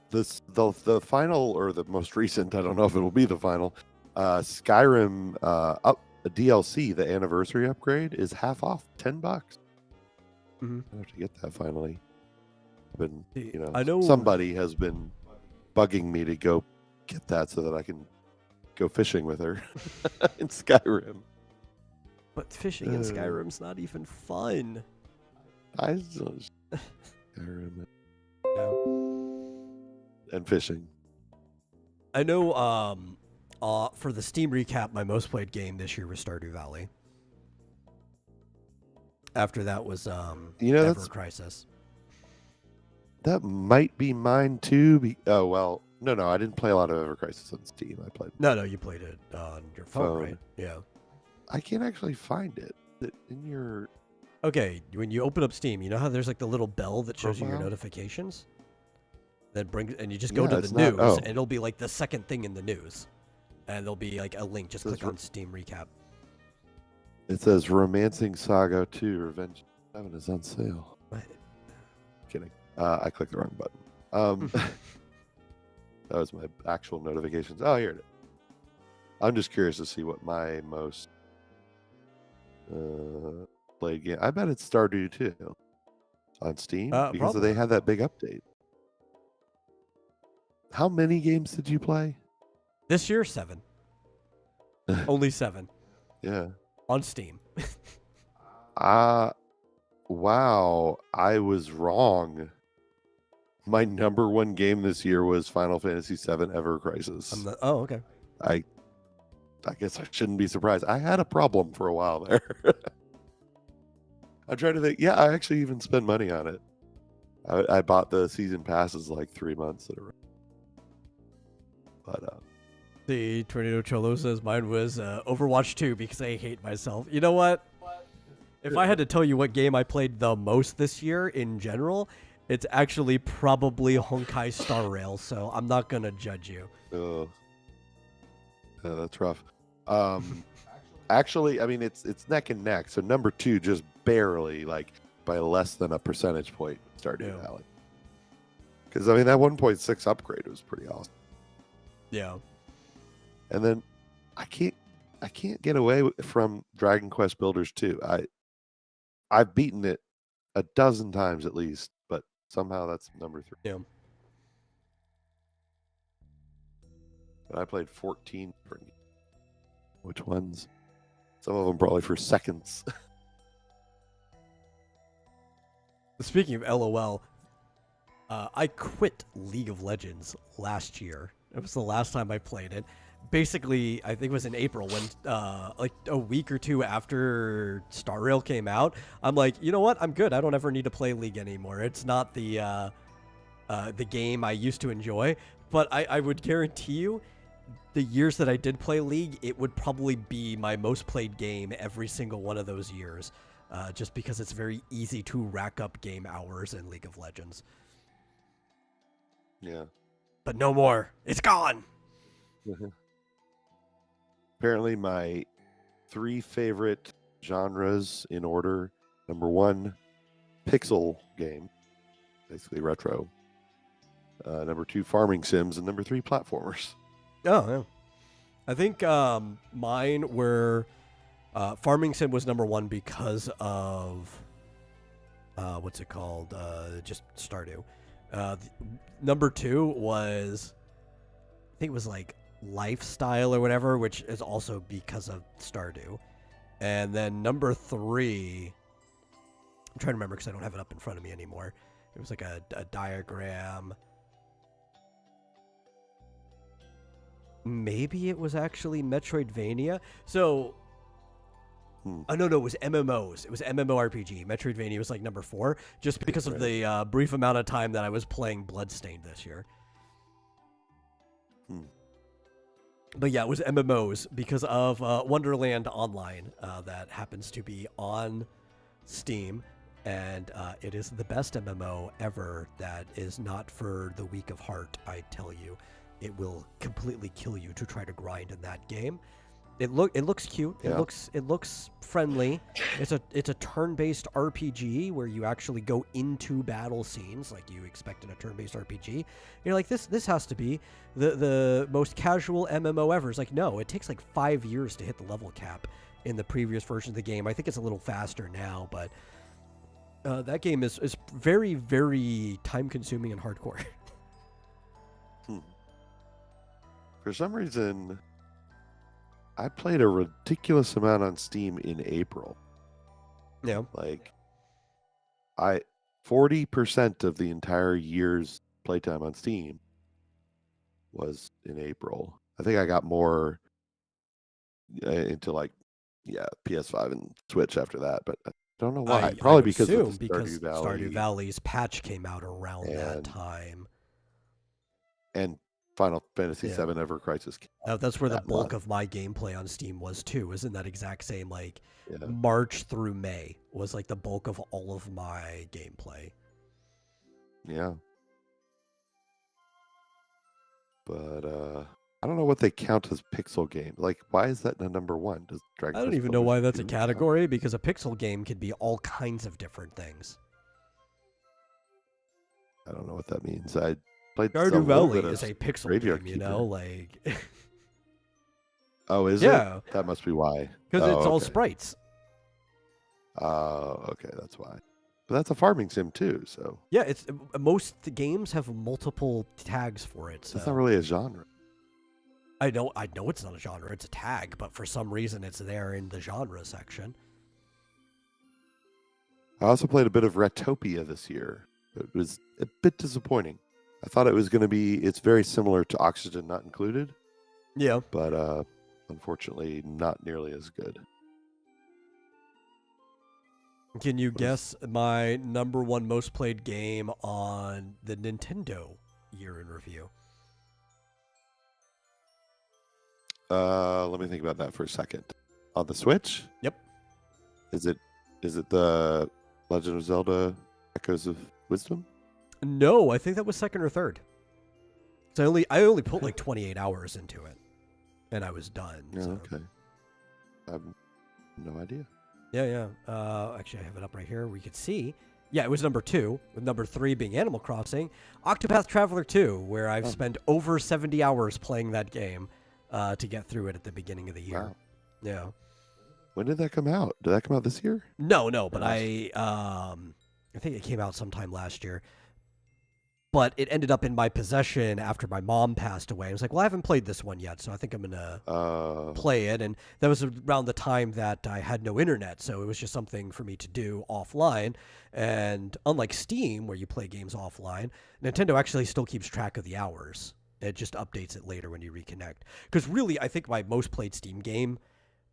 The final or the most recent, I don't know if it'll be the final, Skyrim DLC, the anniversary upgrade is half off, $10. Mm-hmm. I have to get that finally. Been, I know somebody has been bugging me to go get that so that I can go fishing with her in Skyrim. But fishing in Skyrim's not even fun. Skyrim. No. And fishing. I know for the Steam recap, my most played game this year was Stardew Valley. After that was Ever Crisis. That might be mine too. No, I didn't play a lot of Ever Crisis on Steam. I played. No, you played it on your phone, right? Yeah. I can't actually find it. Is it in your? Okay, when you open up Steam, you know how there's like the little bell that shows you your Profile? notifications? And you just go to the not- news, oh. and it'll be like the second thing in the news. And there'll be like a link. Just click on Steam recap. It says Romancing Saga 2 Revenge 7 is on sale. What? Kidding. I clicked the wrong button. That was my actual notifications. Oh, here it is. I'm just curious to see what my most played game. I bet it's Stardew too on Steam because probably. they had that big update. How many games did you play? This year, 7. Only 7 Yeah. on Steam. Wow. I was wrong. My number one game this year was Final Fantasy VII Ever Crisis. Oh, okay. I guess I shouldn't be surprised. I had a problem for a while there. I'm trying to think. Yeah, I actually even spent money on it. I bought the season passes like 3 months in a row. But The Tornado Cholo says mine was Overwatch 2 because I hate myself. You know what? If I had to tell you what game I played the most this year in general, it's actually probably Honkai Star Rail, so I'm not going to judge you. Yeah, that's rough. Actually, I mean, it's neck and neck. So number 2 just barely, like, by less than a percentage point, Stardew Valley. Because, I mean, that 1.6 upgrade was pretty awesome. Yeah. And then I can't get away from Dragon Quest Builders 2. I've beaten it a dozen times at least, but somehow that's number 3. Yeah. But I played 14 different games. Which ones? Some of them probably for seconds. Speaking of LOL, I quit League of Legends last year. It was the last time I played it. basically, I think it was in April when, like a week or two after Star Rail came out, I'm like, you know what? I'm good. I don't ever need to play League anymore. It's not the game I used to enjoy. But I would guarantee you, the years that I did play League, it would probably be my most played game every single one of those years, just because it's very easy to rack up game hours in League of Legends. Yeah. But no more. It's gone. Apparently, my 3 favorite genres in order: number 1, pixel game, basically retro. Number 2, farming sims, and number 3, platformers. Oh, yeah. I think mine were Farming Sim was number 1 because of what's it called? Just Stardew. Number 2 was, I think it was like Lifestyle or whatever, which is also because of Stardew. And then number 3, I'm trying to remember because I don't have it up in front of me anymore. It was like a diagram. Maybe it was actually Metroidvania. So, no, it was MMOs. It was MMORPG. Metroidvania was like number 4, just because of the brief amount of time that I was playing Bloodstained this year. But yeah, it was MMOs because of Wonderland Online that happens to be on Steam. And it is the best MMO ever that is not for the weak of heart, I tell you. It will completely kill you to try to grind in that game. It looks cute. Yeah. It looks friendly. It's a turn-based RPG where you actually go into battle scenes like you expect in a turn-based RPG. You're like, this has to be the most casual MMO ever. It's like, no, it takes like 5 years to hit the level cap in the previous version of the game. I think it's a little faster now, but that game is very, very time-consuming and hardcore. For some reason, I played a ridiculous amount on Steam in April. Yeah. Like, 40% of the entire year's playtime on Steam was in April. I think I got more into PS5 and Switch after that, but I don't know why. Probably because of Stardew Valley's patch came out around that time. And Final Fantasy VII Ever Crisis. That's where the bulk of my gameplay on Steam was too. Isn't that exact same March through May was like the bulk of all of my gameplay. Yeah. But I don't know what they count as pixel game. Like, why is that number 1? Does Dragon I don't even know why that's a category, because a pixel game could be all kinds of different things. I don't know what that means. I played Stardew Valley is a pixel game, you know, like. Oh, is it? That must be why. Because it's all sprites. Oh, okay, that's why. But that's a farming sim too, so. Yeah, it's most games have multiple tags for it. So. It's not really a genre. I know it's not a genre; it's a tag, but for some reason, it's there in the genre section. I also played a bit of Retopia this year. It was a bit disappointing. I thought it was going to be. It's very similar to Oxygen Not Included. Yeah. But unfortunately, not nearly as good. Can you guess my number 1 most played game on the Nintendo year in review? Let me think about that for a second. On the Switch? Yep. Is it the Legend of Zelda Echoes of Wisdom? No, I think that was second or third. So I only put like 28 hours into it, and I was done. Yeah, so. Okay. I have no idea. Yeah. Actually, I have it up right here. We could see. Yeah, it was number 2, with number 3 being Animal Crossing. Octopath Traveler 2, where I've spent over 70 hours playing that game to get through it at the beginning of the year. Wow. Yeah. When did that come out? Did that come out this year? No, but I think it came out sometime last year. But it ended up in my possession after my mom passed away. I was like, well, I haven't played this one yet, so I think I'm going to play it. And that was around the time that I had no internet, so it was just something for me to do offline. And unlike Steam, where you play games offline, Nintendo actually still keeps track of the hours. It just updates it later when you reconnect. Because really, I think my most played Steam game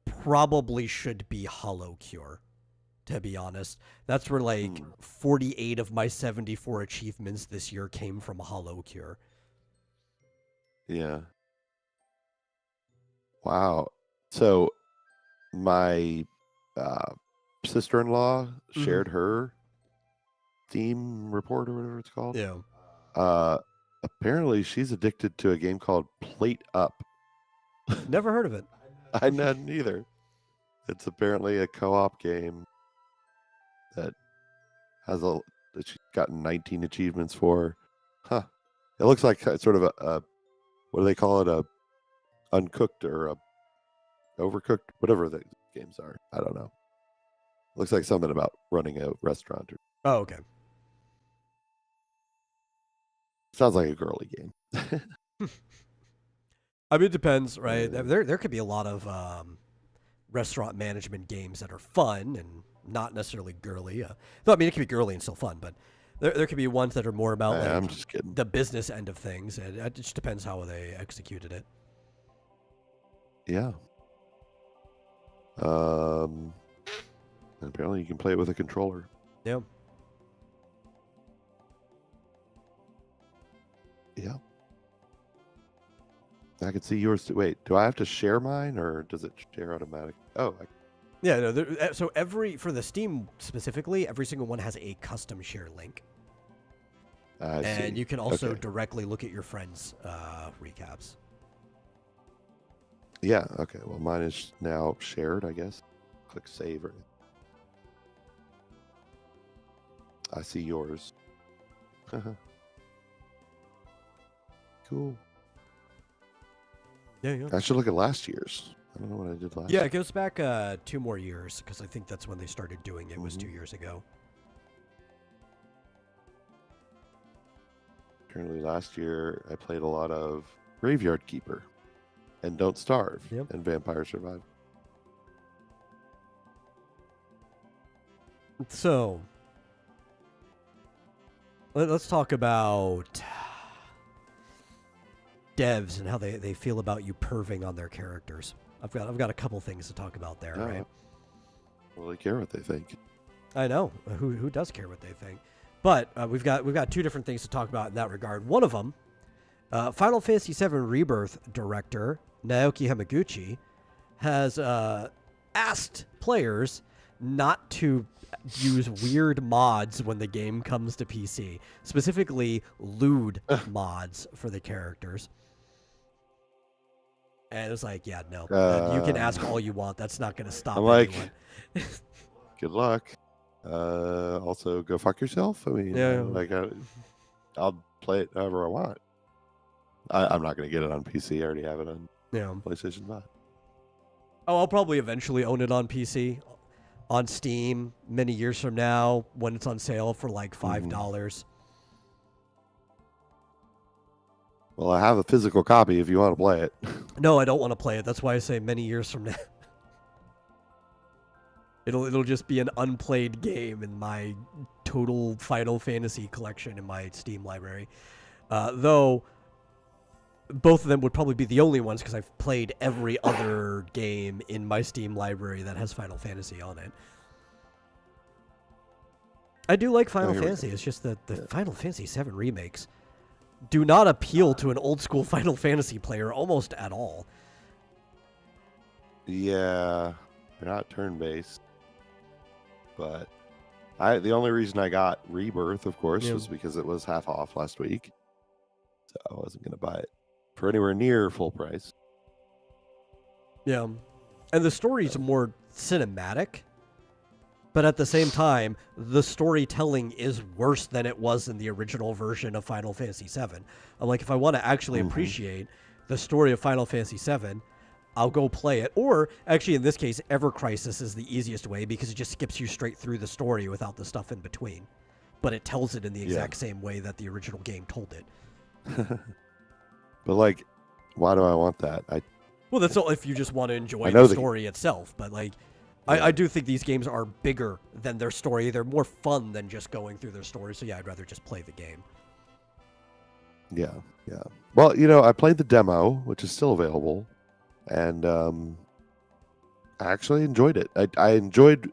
probably should be Hollow Cure, to be honest. That's where like 48 of my 74 achievements this year came from Hollow Cure. Yeah. Wow. So my sister-in-law shared her Steam report or whatever it's called. Yeah. Apparently she's addicted to a game called Plate Up. Never heard of it. I hadn't either. It's apparently a co-op game that she's gotten 19 achievements for. Huh. It looks like sort of a what do they call it? A uncooked or a overcooked, whatever the games are. I don't know. Looks like something about running a restaurant. Oh, okay. Sounds like a girly game. I mean, it depends, right? There could be a lot of restaurant management games that are fun and not necessarily girly. Though, I mean, it can be girly and still fun, but there could be ones that are more about like, I'm just kidding. The business end of things. And it just depends how they executed it. Yeah. And apparently you can play it with a controller. Yeah. Yeah. I can see yours. Wait, do I have to share mine or does it share automatic? Oh, yeah. No. So for the Steam specifically, every single one has a custom share link. And you can also directly look at your friends' recaps. Yeah. Okay. Well, mine is now shared, I guess. Click save. I see yours. Cool. Yeah. I should look at last year's. I don't know what I did last. Yeah, it goes back 2 more years because I think that's when they started doing it. Was 2 years ago. Currently, last year I played a lot of Graveyard Keeper, and Don't Starve, and Vampire Survivor. So, let's talk about devs and how they feel about you perving on their characters. I've got a couple things to talk about there, right? Well, they care what they think. I know. Who does care what they think? But we've got 2 different things to talk about in that regard. One of them, Final Fantasy VII Rebirth director Naoki Hamaguchi has asked players not to use weird mods when the game comes to PC, specifically lewd mods for the characters. And it's like, yeah, no, you can ask all you want. That's not going to stop anyone. Good luck. Also, go fuck yourself. I mean, I'll play it however I want. I'm not going to get it on PC. I already have it on PlayStation 5. Oh, I'll probably eventually own it on PC, on Steam, many years from now when it's on sale for like $5. Well, I have a physical copy if you want to play it. No, I don't want to play it. That's why I say many years from now. It'll just be an unplayed game in my total Final Fantasy collection in my Steam library. Though both of them would probably be the only ones because I've played every other game in my Steam library that has Final Fantasy on it. I do like Final Fantasy. It's just that the Final Fantasy VII remakes do not appeal to an old school Final Fantasy player almost at all. Yeah, they're not turn-based. But the only reason I got Rebirth, of course, was because it was half off last week. So I wasn't going to buy it for anywhere near full price. Yeah. And the story's more cinematic. But at the same time, the storytelling is worse than it was in the original version of Final Fantasy VII. I'm like, if I want to actually appreciate the story of Final Fantasy VII, I'll go play it. Or, actually, in this case, Ever Crisis is the easiest way because it just skips you straight through the story without the stuff in between. But it tells it in the exact same way that the original game told it. But, like, why do I want that? Well, that's all if you just want to enjoy the story itself. But, like, I do think these games are bigger than their story. They're more fun than just going through their story. So, yeah, I'd rather just play the game. Yeah, yeah. Well, I played the demo, which is still available, and I actually enjoyed it. I enjoyed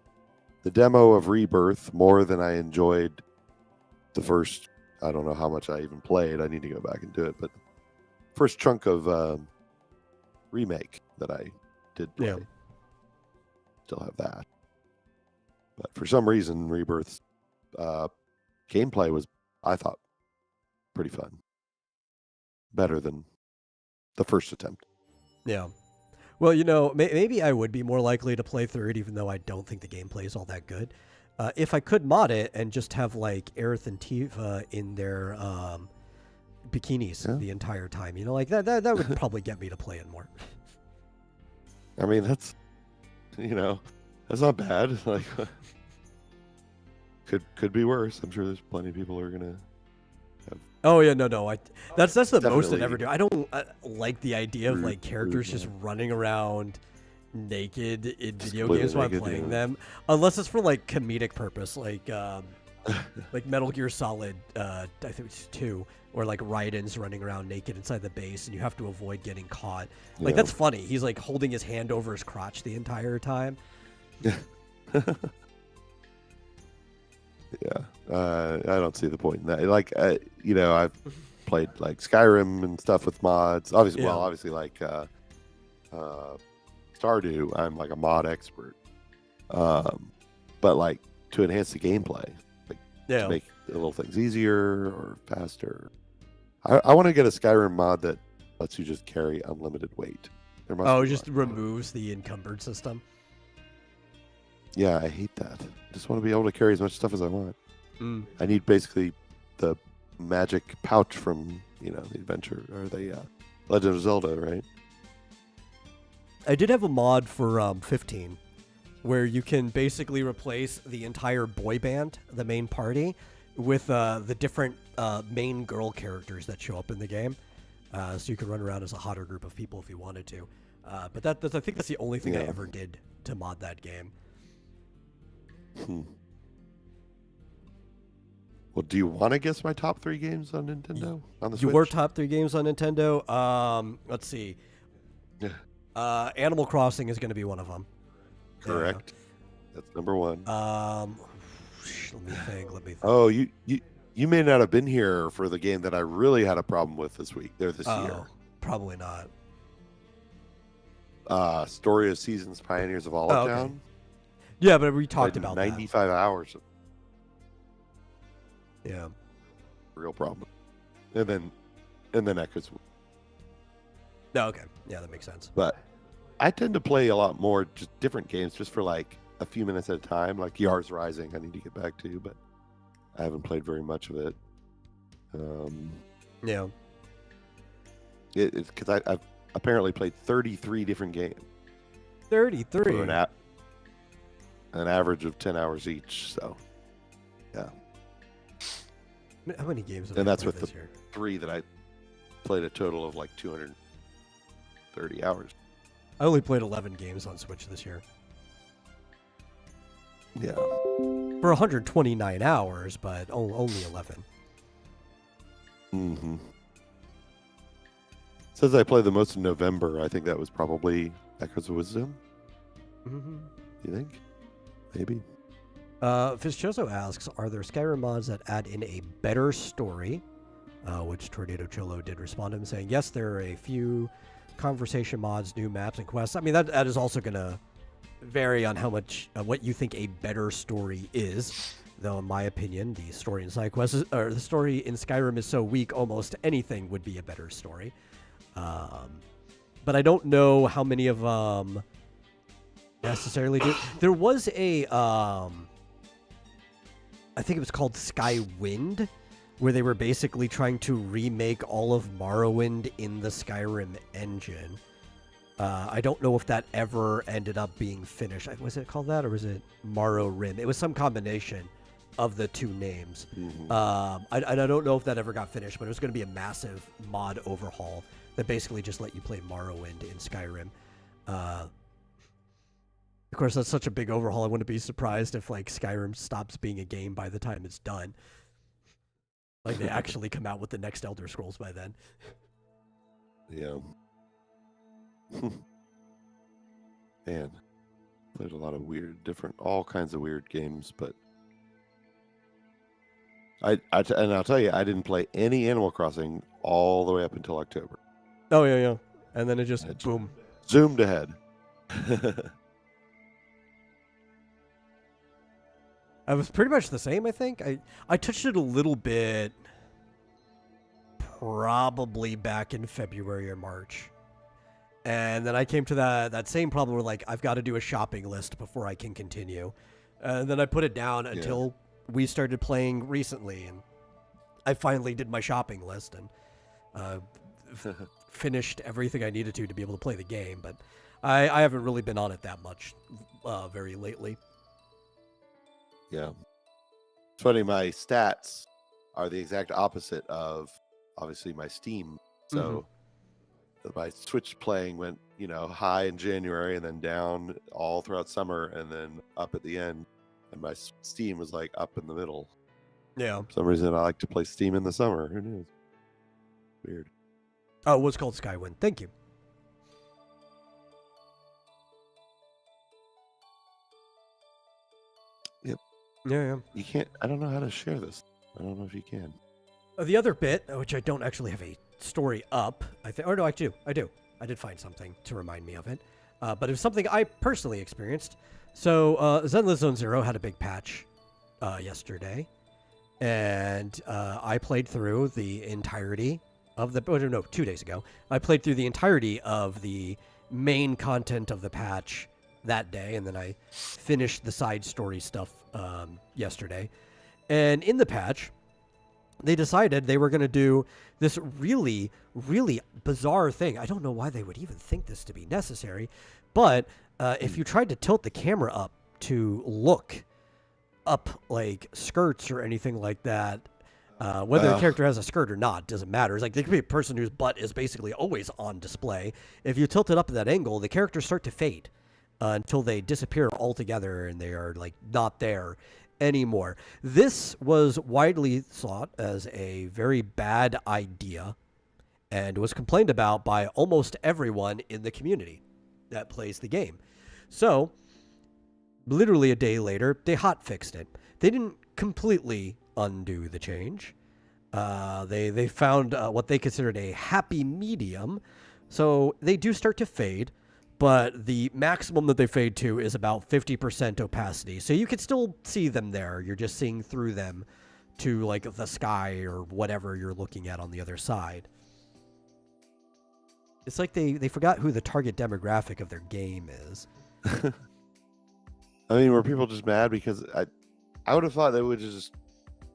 the demo of Rebirth more than I enjoyed the first. I don't know how much I even played. I need to go back and do it, but first chunk of remake that I did play. Yeah. Still have that, but for some reason, Rebirth's gameplay was, I thought, pretty fun. Better than the first attempt. Yeah. Well, maybe I would be more likely to play through it, even though I don't think the gameplay is all that good. If I could mod it and just have like Aerith and Tifa in their bikinis Yeah. the entire time, like that would probably get me to play it more. I mean, that's not bad. Like, could be worse. I'm sure there's plenty of people who are gonna. Oh yeah, no. That's the most I'd Definitely. ever do. I don't like the idea of like characters just running around naked in video completely games while I'm naked, playing yeah. them, unless it's for like comedic purpose, like Metal Gear Solid, I think it's 2, or like Raiden's running around naked inside the base, and you have to avoid getting caught. Like Yeah. that's funny. He's like holding his hand over his crotch the entire time. Yeah, I don't see the point in that. Like, I've played like Skyrim and stuff with mods. Obviously, Yeah. obviously, like Stardew, I'm like a mod expert. But like to enhance the gameplay, like Yeah. to make the little things easier or faster. I want to get a Skyrim mod that lets you just carry unlimited weight. There must Oh, be it just one. removes the encumbered system. Yeah, I hate that. Just want to be able to carry as much stuff as I want. Mm. I need basically the magic pouch from the adventure or the Legend of Zelda, right? I did have a mod for 15 where you can basically replace the entire boy band, the main party, with the different main girl characters that show up in the game. So you can run around as a hotter group of people if you wanted to. But I think that's the only thing I Yeah. ever did to mod that game. Well, do you want to guess my top 3 games on Nintendo on the Switch? Your top 3 games on Nintendo? Let's see. Yeah. Animal Crossing is going to be one of them. Correct. That's number 1. Let me think. Oh, you may not have been here for the game that I really had a problem with this year. Probably not. Story of Seasons, Pioneers of Olive okay. Town. Yeah, but we talked Played about 95 hours. that. Yeah. Real problem. And then Echoes. No, okay. Yeah, that makes sense. But I tend to play a lot more just different games just for like a few minutes at a time. Like Yars Rising, I need to get back to, but I haven't played very much of it. Yeah. It's because I've apparently played 33 different games. 33. For an average of 10 hours each. So, yeah. How many games have And I that's played with this the year? 3 that I played a total of like 230 hours. I only played 11 games on Switch this year. Yeah. For 129 hours, but only 11. Mm-hmm. Says I played the most in November. I think that was probably Echoes of Wisdom. Mm-hmm. You think? Maybe. Fischoso asks, are there Skyrim mods that add in a better story? Which Tornado Cholo did respond to him saying, yes, there are a few conversation mods, new maps, and quests. I mean, that is also going to vary on how much, what you think a better story is. Though, in my opinion, the story in side quests or the story in Skyrim is so weak, almost anything would be a better story. But I don't know how many of them necessarily do. There was a, I think it was called Skywind, where they were basically trying to remake all of Morrowind in the Skyrim engine. I don't know if that ever ended up being finished. Was it called that, or was it Morrowind? It was some combination of the two names. Mm-hmm. I don't know if that ever got finished, but it was going to be a massive mod overhaul that basically just let you play Morrowind in Skyrim. Of course, that's such a big overhaul. I wouldn't be surprised if like Skyrim stops being a game by the time it's done. Like they actually come out with the next Elder Scrolls by then. Yeah. Man, played a lot of weird, all kinds of weird games, but and I'll tell you, I didn't play any Animal Crossing all the way up until October. Oh yeah. And then it just boom. Zoomed ahead. I was pretty much the same, I think. I touched it a little bit probably back in February or March. And then I came to that same problem where, like, I've got to do a shopping list before I can continue. And then I put it down until we started playing recently. And I finally did my shopping list and finished everything I needed to be able to play the game. But I haven't really been on it that much very lately. Yeah. It's funny, my stats are the exact opposite of, obviously, my Steam. So my Switch playing went, high in January and then down all throughout summer and then up at the end. And my Steam was like up in the middle. Yeah. For some reason, I like to play Steam in the summer. Who knows? Weird. Oh, it was called Skywind. Thank you. Yep. Yeah. You can't, I don't know how to share this. I don't know if you can. The other bit, which I don't actually have a story up, or no, I do. I did find something to remind me of it. But it was something I personally experienced. So, Zenless Zone Zero had a big patch yesterday. And I played through the entirety of the... Oh, no, 2 days ago. I played through the entirety of the main content of the patch that day. And then I finished the side story stuff yesterday. And in the patch, they decided they were going to do this really, really bizarre thing. I don't know why they would even think this to be necessary. But if you tried to tilt the camera up to look up like skirts or anything like that, whether the character has a skirt or not doesn't matter. It's like there could be a person whose butt is basically always on display. If you tilt it up at that angle, the characters start to fade until they disappear altogether and they are like not there anymore. This was widely thought as a very bad idea and was complained about by almost everyone in the community that plays the game. So literally a day later, they hotfixed it. They didn't completely undo the change. They found what they considered a happy medium. So they do start to fade, but the maximum that they fade to is about 50% opacity. So you can still see them there. You're just seeing through them to like the sky or whatever you're looking at on the other side. It's like they forgot who the target demographic of their game is. I mean, were people just mad because I would have thought they would have just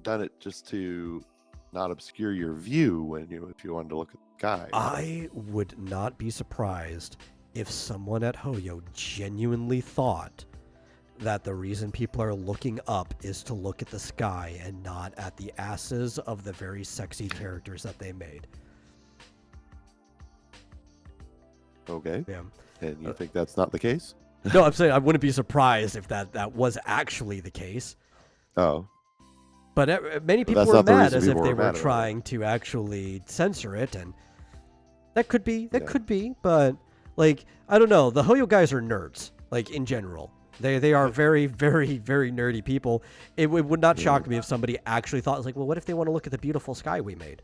done it just to not obscure your view when if you wanted to look at the sky. I would not be surprised if someone at Hoyo genuinely thought that the reason people are looking up is to look at the sky and not at the asses of the very sexy characters that they made. Okay. Yeah. And you think that's not the case? No, I'm saying I wouldn't be surprised if that was actually the case. Oh. But many people were mad as if they were trying to actually censor it, and that could be, but like, I don't know. The Hoyo guys are nerds, like in general. They are very, very, very nerdy people. It would not shock me if somebody actually thought, like, well, what if they want to look at the beautiful sky we made?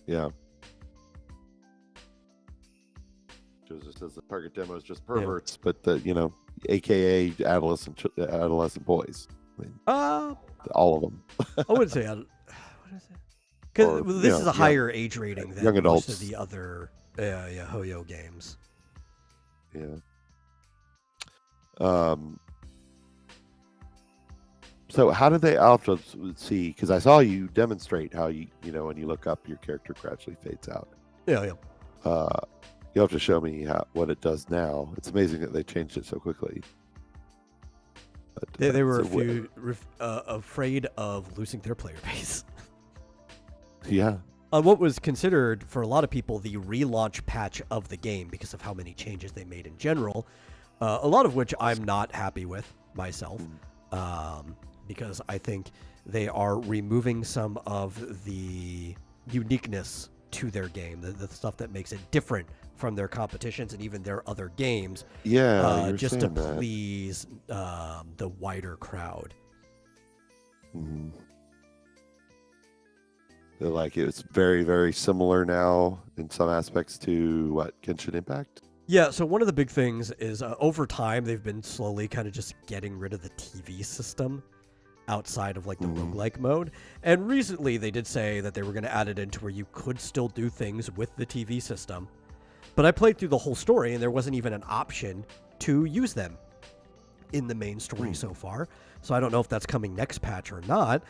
Yeah. Joseph says the target demo is just perverts, but the AKA adolescent boys. I mean, all of them. I wouldn't say what is it? Because this is a higher age rating than young adults. Most of the other Hoyo games. Yeah. So how did they? I'll have to see, because I saw you demonstrate how when you look up, your character gradually fades out. Yeah. You'll have to show me what it does now. It's amazing that they changed it so quickly. But, they were afraid of losing their player base. Yeah. On what was considered for a lot of people the relaunch patch of the game because of how many changes they made in general, a lot of which I'm not happy with myself, because I think they are removing some of the uniqueness to their game, the stuff that makes it different from their competitions and even their other games, Yeah, you're just to saying that. please the wider crowd. Mm-hmm. Like it's very, very similar now in some aspects to what Genshin Impact. Yeah, so one of the big things is over time they've been slowly kind of just getting rid of the TV system outside of like the roguelike mode. And recently they did say that they were going to add it into where you could still do things with the TV system. But I played through the whole story and there wasn't even an option to use them in the main story so far. So I don't know if that's coming next patch or not.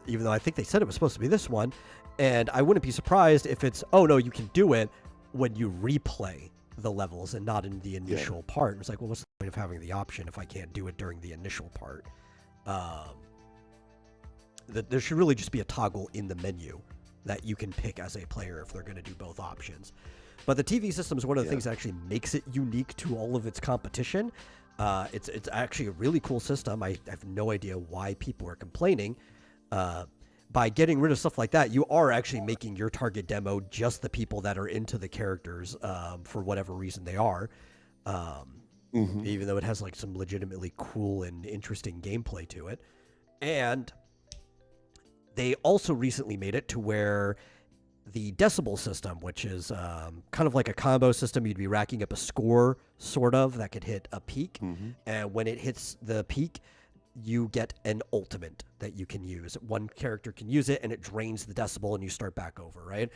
Even though I think they said it was supposed to be this one. And I wouldn't be surprised if it's, oh no, you can do it when you replay the levels and not in the initial part. It's like, well, what's the point of having the option if I can't do it during the initial part? There should really just be a toggle in the menu that you can pick as a player if they're going to do both options. But the TV system is one of the things that actually makes it unique to all of its competition. It's actually a really cool system. I have no idea why people are complaining. By getting rid of stuff like that, you are actually making your target demo just the people that are into the characters for whatever reason they are. Even though it has like some legitimately cool and interesting gameplay to it. And they also recently made it to where the decibel system, which is kind of like a combo system, you'd be racking up a score, sort of, that could hit a peak. And when it hits the peak, you get an ultimate that you can use. One character can use it, and it drains the decibel, and you start back over, right?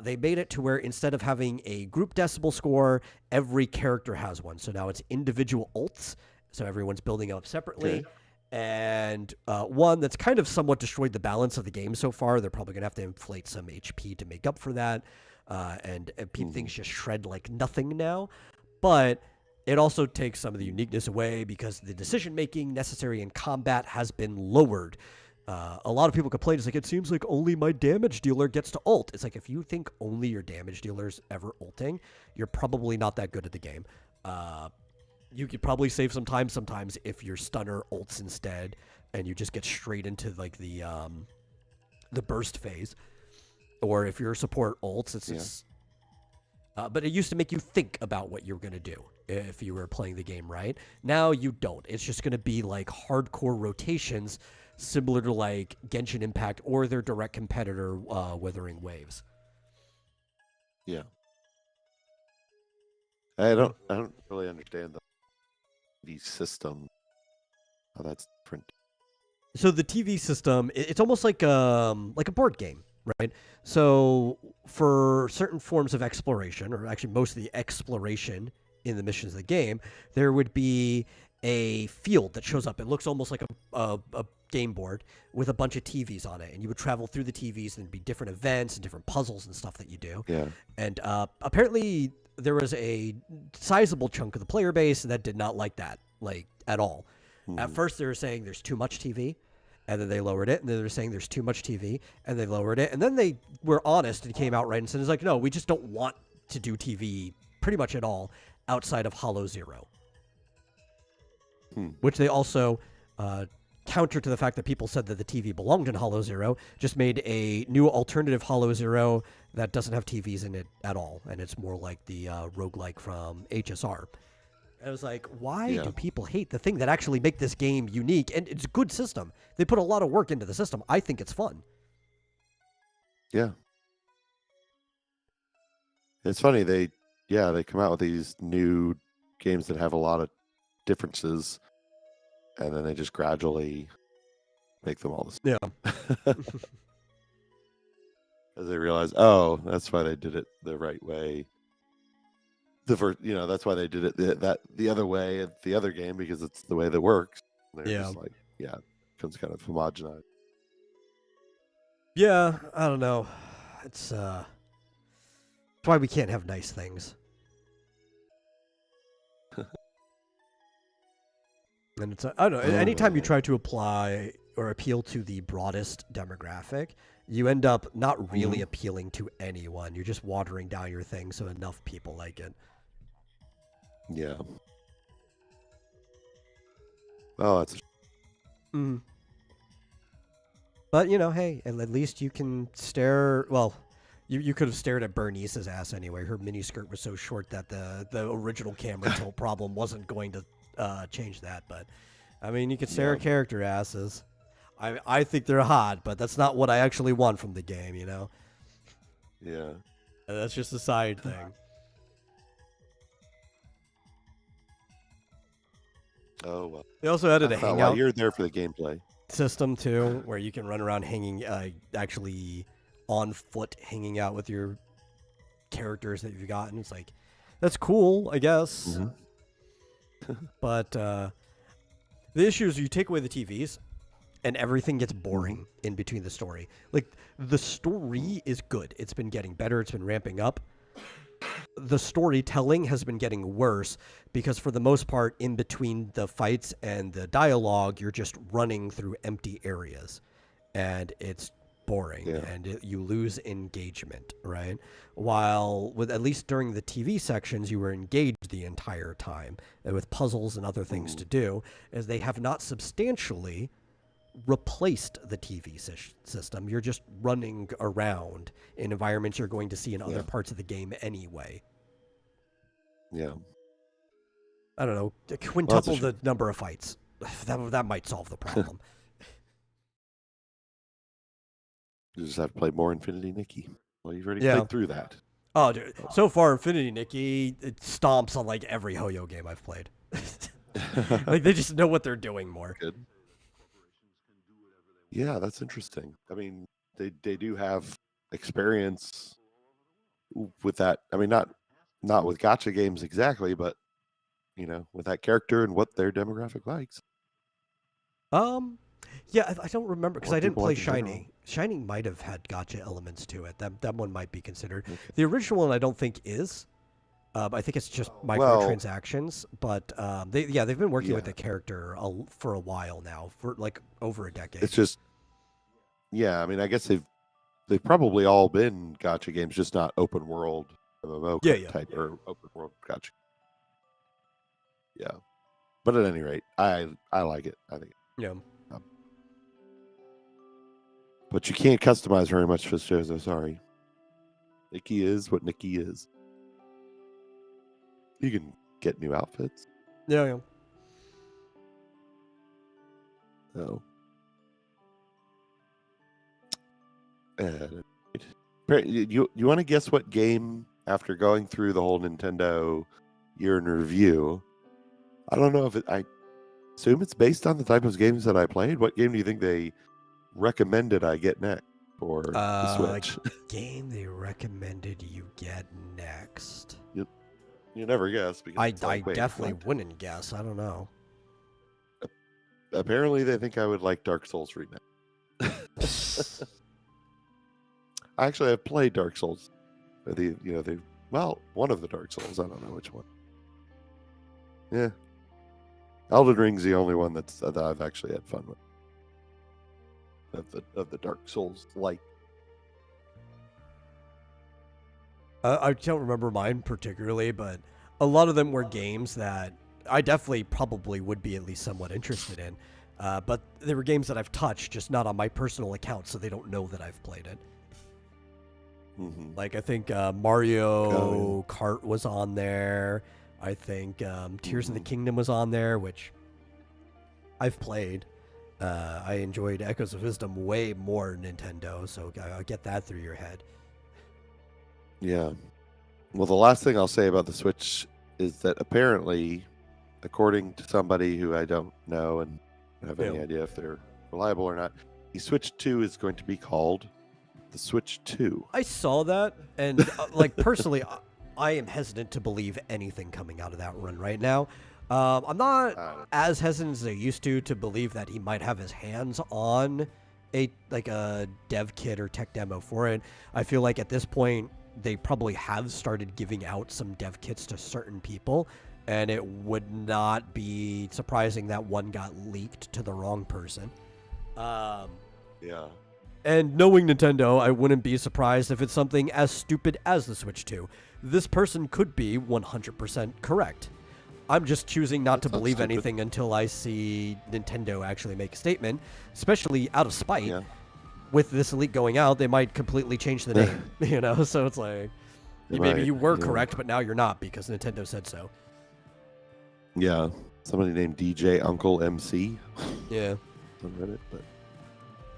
They made it to where instead of having a group decibel score, every character has one. So now it's individual ults, so everyone's building up separately. Okay. And one that's kind of somewhat destroyed the balance of the game so far. They're probably going to have to inflate some HP to make up for that. And things just shred like nothing now. But it also takes some of the uniqueness away because the decision-making necessary in combat has been lowered. A lot of people complain, it's like, it seems like only my damage dealer gets to ult. It's like, if you think only your damage dealer's ever ulting, you're probably not that good at the game. You could probably save some time sometimes if your stunner ults instead, and you just get straight into like the burst phase. Or if your support ults, it's just... but it used to make you think about what you were going to do if you were playing the game right. Now you don't. It's just going to be like hardcore rotations similar to like Genshin Impact or their direct competitor, Wuthering Waves. Yeah. I don't really understand the system. How that's different. So the TV system, it's almost like a board game, right? So for certain forms of exploration, or actually most of the exploration in the missions of the game, there would be a field that shows up. It looks almost like a game board with a bunch of TVs on it, and you would travel through the TVs, and there'd be different events and different puzzles and stuff that you do. Yeah. And apparently there was a sizable chunk of the player base that did not like that, like, at all. At first they were saying there's too much TV, and then they lowered it, and then they were saying there's too much TV, and they lowered it, and then they were honest and came out right and said, it's like, no, we just don't want to do TV pretty much at all outside of Hollow Zero. Which they also, counter to the fact that people said that the TV belonged in Hollow Zero, just made a new alternative Hollow Zero that doesn't have TVs in it at all, and it's more like the roguelike from HSR. I was like, why do people hate the thing that actually make this game unique? And it's a good system. They put a lot of work into the system. I think it's fun. Yeah. It's funny, they come out with these new games that have a lot of differences, and then they just gradually make them all the same. Yeah. As they realize, oh, that's why they did it the right way. That's why they did it the other way at the other game, because it's the way that works. And they're just like, it becomes kind of homogenized. Yeah, I don't know. It's why we can't have nice things. And it's I don't know. Anytime you try to apply or appeal to the broadest demographic, you end up not really appealing to anyone. You're just watering down your thing so enough people like it. Yeah. Well, that's. But, hey, at least you can stare. Well, you could have stared at Bernice's ass anyway. Her miniskirt was so short that the original camera tilt problem wasn't going to change that. But, I mean, you could stare at character asses. I think they're hot, but that's not what I actually want from the game, Yeah. That's just a side thing. Oh, well. They also added a Well, hangout you're there for the gameplay. system too, where you can run around hanging, actually on foot, hanging out with your characters that you've gotten. It's like, that's cool, I guess. But the issue is you take away the TVs, and everything gets boring in between the story. Like, the story is good. It's been getting better. It's been ramping up. The storytelling has been getting worse because, for the most part, in between the fights and the dialogue, you're just running through empty areas, and it's boring, and you lose engagement, right? While with at least during the TV sections, you were engaged the entire time, and with puzzles and other things to do, as they have not substantially replaced the TV system. You're just running around in environments you're going to see in other parts of the game anyway. Yeah. I don't know, quintuple the number of fights. That might solve the problem. You just have to play more Infinity Nikki. Well, you've already played through that. Oh, dude. So far, Infinity Nikki, it stomps on like every Hoyo game I've played. Like, they just know what they're doing more. Good. Yeah, that's interesting. I mean, they do have experience with that. I mean, not with gacha games exactly, but with that character and what their demographic likes. Yeah, I don't remember because I didn't play like in general. Shining. Shining might have had gacha elements to it. That one might be considered. Okay. The original one I don't think is. I think it's just microtransactions. But they've been working with the character for a while now, for like over a decade. It's just, I mean, I guess they've probably all been gacha games, just not open world MMO type or open world gacha. Yeah, but at any rate, I like it. I think. Yeah. But you can't customize very much for shows. I'm sorry. Nikki is what Nikki is. You can get new outfits. Yeah. No. You want to guess what game, after going through the whole Nintendo year in review, I don't know if I assume it's based on the type of games that I played. What game do you think they recommended I get next for the Switch? Game they recommended you get next. You never guess. Because I definitely wouldn't guess. I don't know. Apparently, they think I would like Dark Souls remake. Actually, I've played Dark Souls. One of the Dark Souls. I don't know which one. Yeah, Elden Ring's the only one that I've actually had fun with. Of the Dark Souls like. I don't remember mine particularly, but a lot of them were games that I definitely probably would be at least somewhat interested in. But they were games that I've touched, just not on my personal account, so they don't know that I've played it. Mm-hmm. Like, I think Mario Kart was on there. I think Tears of the Kingdom was on there, which I've played. I enjoyed Echoes of Wisdom way more Nintendo, so I'll get that through your head. Yeah. Well, the last thing I'll say about the Switch is that apparently, according to somebody who I don't know and have any idea if they're reliable or not, the Switch 2 is going to be called the Switch 2. I saw that, and personally, I am hesitant to believe anything coming out of that run right now. I'm not as hesitant as I used to believe that he might have his hands on a dev kit or tech demo for it. I feel like at this point they probably have started giving out some dev kits to certain people, and it would not be surprising that one got leaked to the wrong person. Yeah. And knowing Nintendo, I wouldn't be surprised if it's something as stupid as the Switch 2. This person could be 100% correct. I'm just choosing not to believe anything until I see Nintendo actually make a statement, especially out of spite. with this Elite going out, they might completely change the name. You know, so it's like maybe you were correct, but now you're not because Nintendo said so. Yeah, somebody named DJ Uncle MC. Yeah, on Reddit, but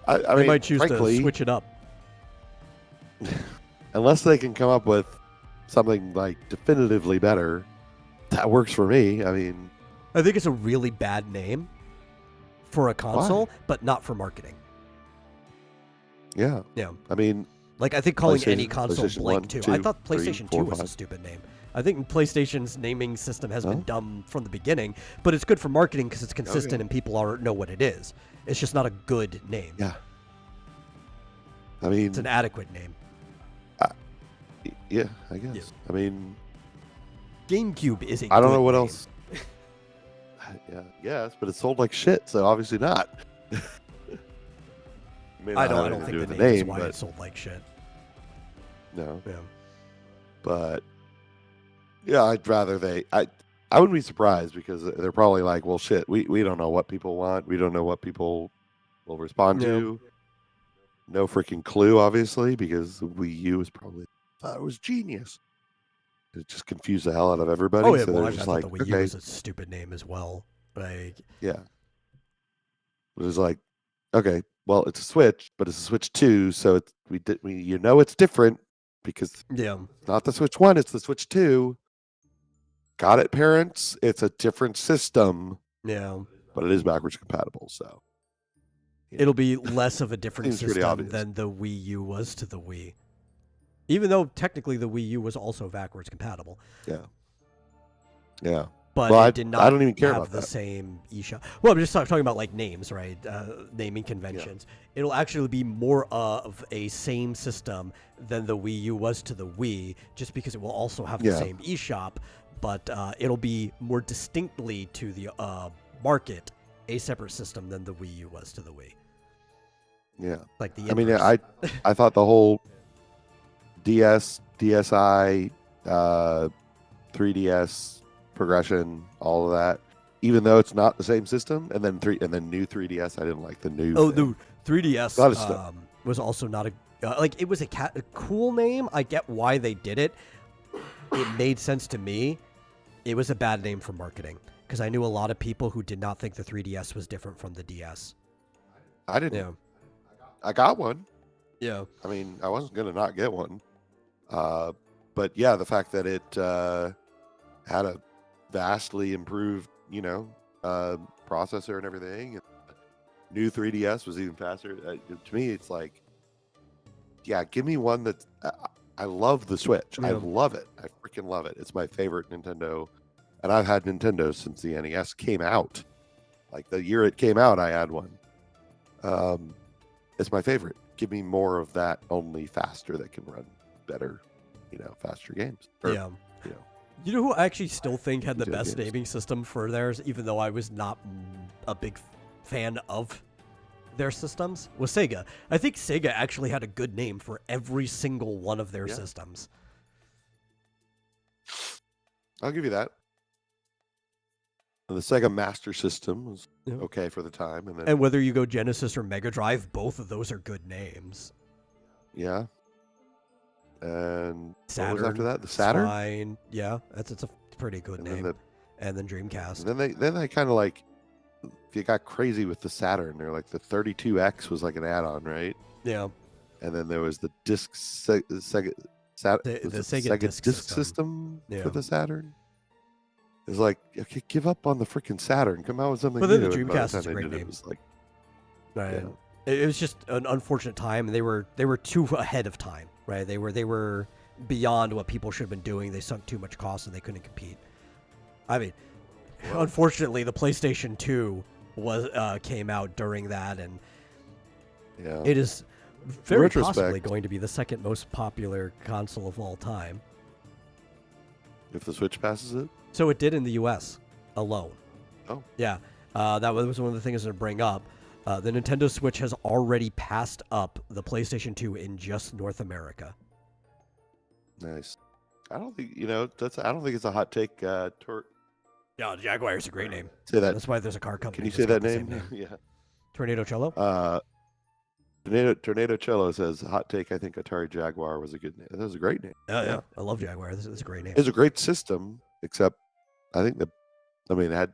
I they mean, might choose frankly, to switch it up. Unless they can come up with something like definitively better, that works for me. I mean, I think it's a really bad name for a console, but not for marketing. yeah. Yeah. I mean, like I think calling any PlayStation- console PlayStation Blake 1, 2. 2, I thought 3, PlayStation 4, 2 was a 5. stupid name. I think PlayStation's naming system has been Huh? dumb from the beginning, but it's good for marketing because it's consistent and people know what it is. It's just not a good name. Yeah. I mean, It's an adequate name. yeah, I guess. Yeah. I mean, GameCube is a I don't good know what name. else. Yeah, yes, but it sold like shit, so obviously not. I don't think the name is why it sold like shit. No, Yeah. but yeah, I'd rather I wouldn't be surprised because they're probably like, well, shit, we don't know what people want. We don't know what people will respond Yeah. to. No freaking clue, obviously, because Wii U was probably thought it was genius. It just confused the hell out of everybody. Oh yeah, so well, they're I just thought like, the Wii U okay, was a stupid name as well. Like, yeah. It was like, okay, well, it's a Switch, but it's a Switch 2, so it's it's different because yeah, it's not the Switch 1, it's the Switch 2. Got it, parents? It's a different system, yeah. but it is backwards compatible, so It'll be less of a different Seems pretty system obvious. than the Wii U was to the Wii. Even though technically the Wii U was also backwards compatible. yeah. But Well, it did not I don't even care have about the that. same eShop. Well, I'm just talking about like names, right? Naming conventions. It'll actually be more of a same system than the Wii U was to the Wii, just because it will also have the Yeah. same eShop, but it'll be more distinctly to the market a separate system than the Wii U was to the Wii. Yeah. Like the I mean, inverse. I thought the whole DS, DSi, 3DS progression, all of that, even though it's not the same system, and then new 3DS, I didn't like the new. Oh, thing. the 3DS Lot of stuff. was also not a like it was a cool name. I get why they did it. It made sense to me. It was a bad name for marketing because I knew a lot of people who did not think the 3DS was different from the DS. I didn't. Yeah. I got one. Yeah. I mean, I wasn't gonna not get one. But yeah, the fact that it had a vastly improved, processor and everything, and new 3DS was even faster. To me, it's like, yeah, give me one that I love the Switch. I Yeah. love it. I freaking love it. It's my favorite Nintendo, and I've had Nintendo since the NES came out. Like the year it came out, I had one. It's my favorite. Give me more of that, only faster, that can run better, faster games. Yeah. You know who I actually still think had the Video best games. naming system for theirs, even though I was not a big fan of their systems, was Sega. I think Sega actually had a good name for every single one of their Yeah. systems. I'll give you that. And the Sega Master System was Yeah. okay for the time, and then And whether you go Genesis or Mega Drive, both of those are good names. yeah. And Saturn. what was after that? The is Saturn. Fine. Yeah, it's a pretty good And name. then, And then Dreamcast. then they kind of like they got crazy with the Saturn. They're like the 32X was like an add-on, right? Yeah. And then there was the disc Sega The Sega Disc disc system. system Yeah. for the Saturn. It's like, okay, give up on the freaking Saturn. Come out with something But then new. the And by Dreamcast time is a they great did it, name. It was like, Right. yeah. It was just an unfortunate time. They were too ahead of time, right? They were beyond what people should have been doing. They sunk too much cost and they couldn't compete. I mean, unfortunately, the PlayStation 2 came out during that, and Yeah. it is very retrospect- possibly going to be the second most popular console of all time. If the Switch passes it. So it did in the U.S. alone. Oh. Yeah, that was one of the things to bring up. The Nintendo Switch has already passed up the PlayStation 2 in just North America. Nice. I don't think I don't think it's a hot take. Yeah, Jaguar's a great name. Say that. That's why there's a car company. Can you that's say got that the same name? Yeah. Tornado Cello? Tornado Cello says, hot take, I think Atari Jaguar was a good name. That was a great name. Yeah. I love Jaguar. This is a great name. It was a great system, except I think it had,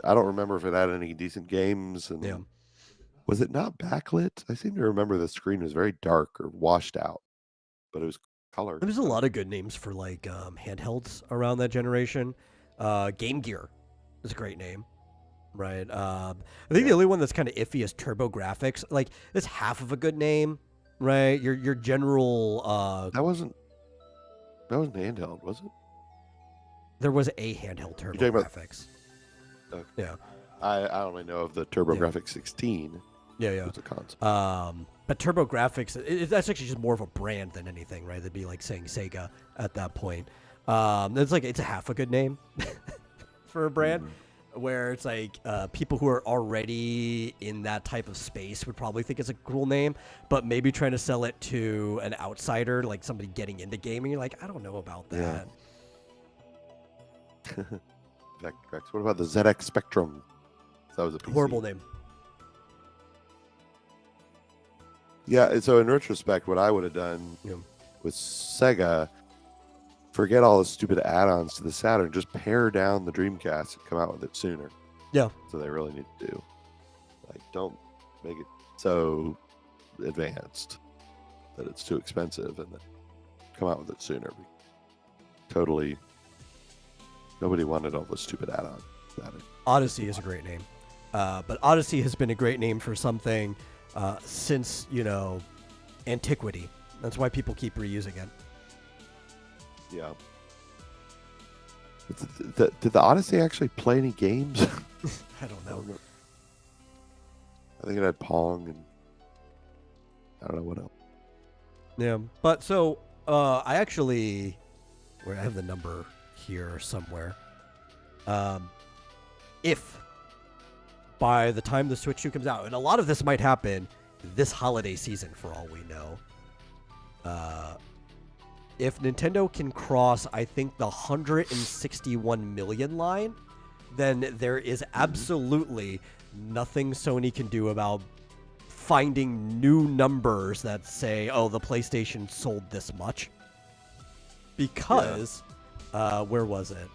I don't remember if it had any decent games. And Yeah. was it not backlit? I seem to remember the screen was very dark or washed out, but it was colored. There's a lot of good names for like handhelds around that generation. Game Gear is a great name. Right. I think the only one that's kind of iffy is TurboGrafx. Like, it's half of a good name, right? Your general. That wasn't handheld, was it? There was a handheld talking about- TurboGrafx. Okay. Yeah. I only know of the TurboGrafx 16. Yeah. It's a console. But TurboGrafx, that's actually just more of a brand than anything, right? That'd be like saying Sega at that point. It's a half a good name for a brand. Where it's like people who are already in that type of space would probably think it's a cool name, but maybe trying to sell it to an outsider, like somebody getting into gaming, you're like, I don't know about that. Vectrex. What about the ZX Spectrum? That was a PC. Horrible name. Yeah, so in retrospect, what I would have done with Sega, forget all the stupid add-ons to the Saturn, just pare down the Dreamcast and come out with it sooner. Yeah. So they really need to do. Like, don't make it so advanced that it's too expensive, and then come out with it sooner. Totally. Nobody wanted all the stupid add-ons. Odyssey is a great name. But Odyssey has been a great name for something since, antiquity. That's why people keep reusing it. Yeah. Did the Odyssey actually play any games? I don't know. I think it had Pong and I don't know what else. Yeah, but so I actually, where I have the number here somewhere. If by the time the Switch 2 comes out, and a lot of this might happen this holiday season for all we know, if Nintendo can cross, I think, the 161 million line, then there is absolutely nothing Sony can do about finding new numbers that say, oh, the PlayStation sold this much. Because, where was it?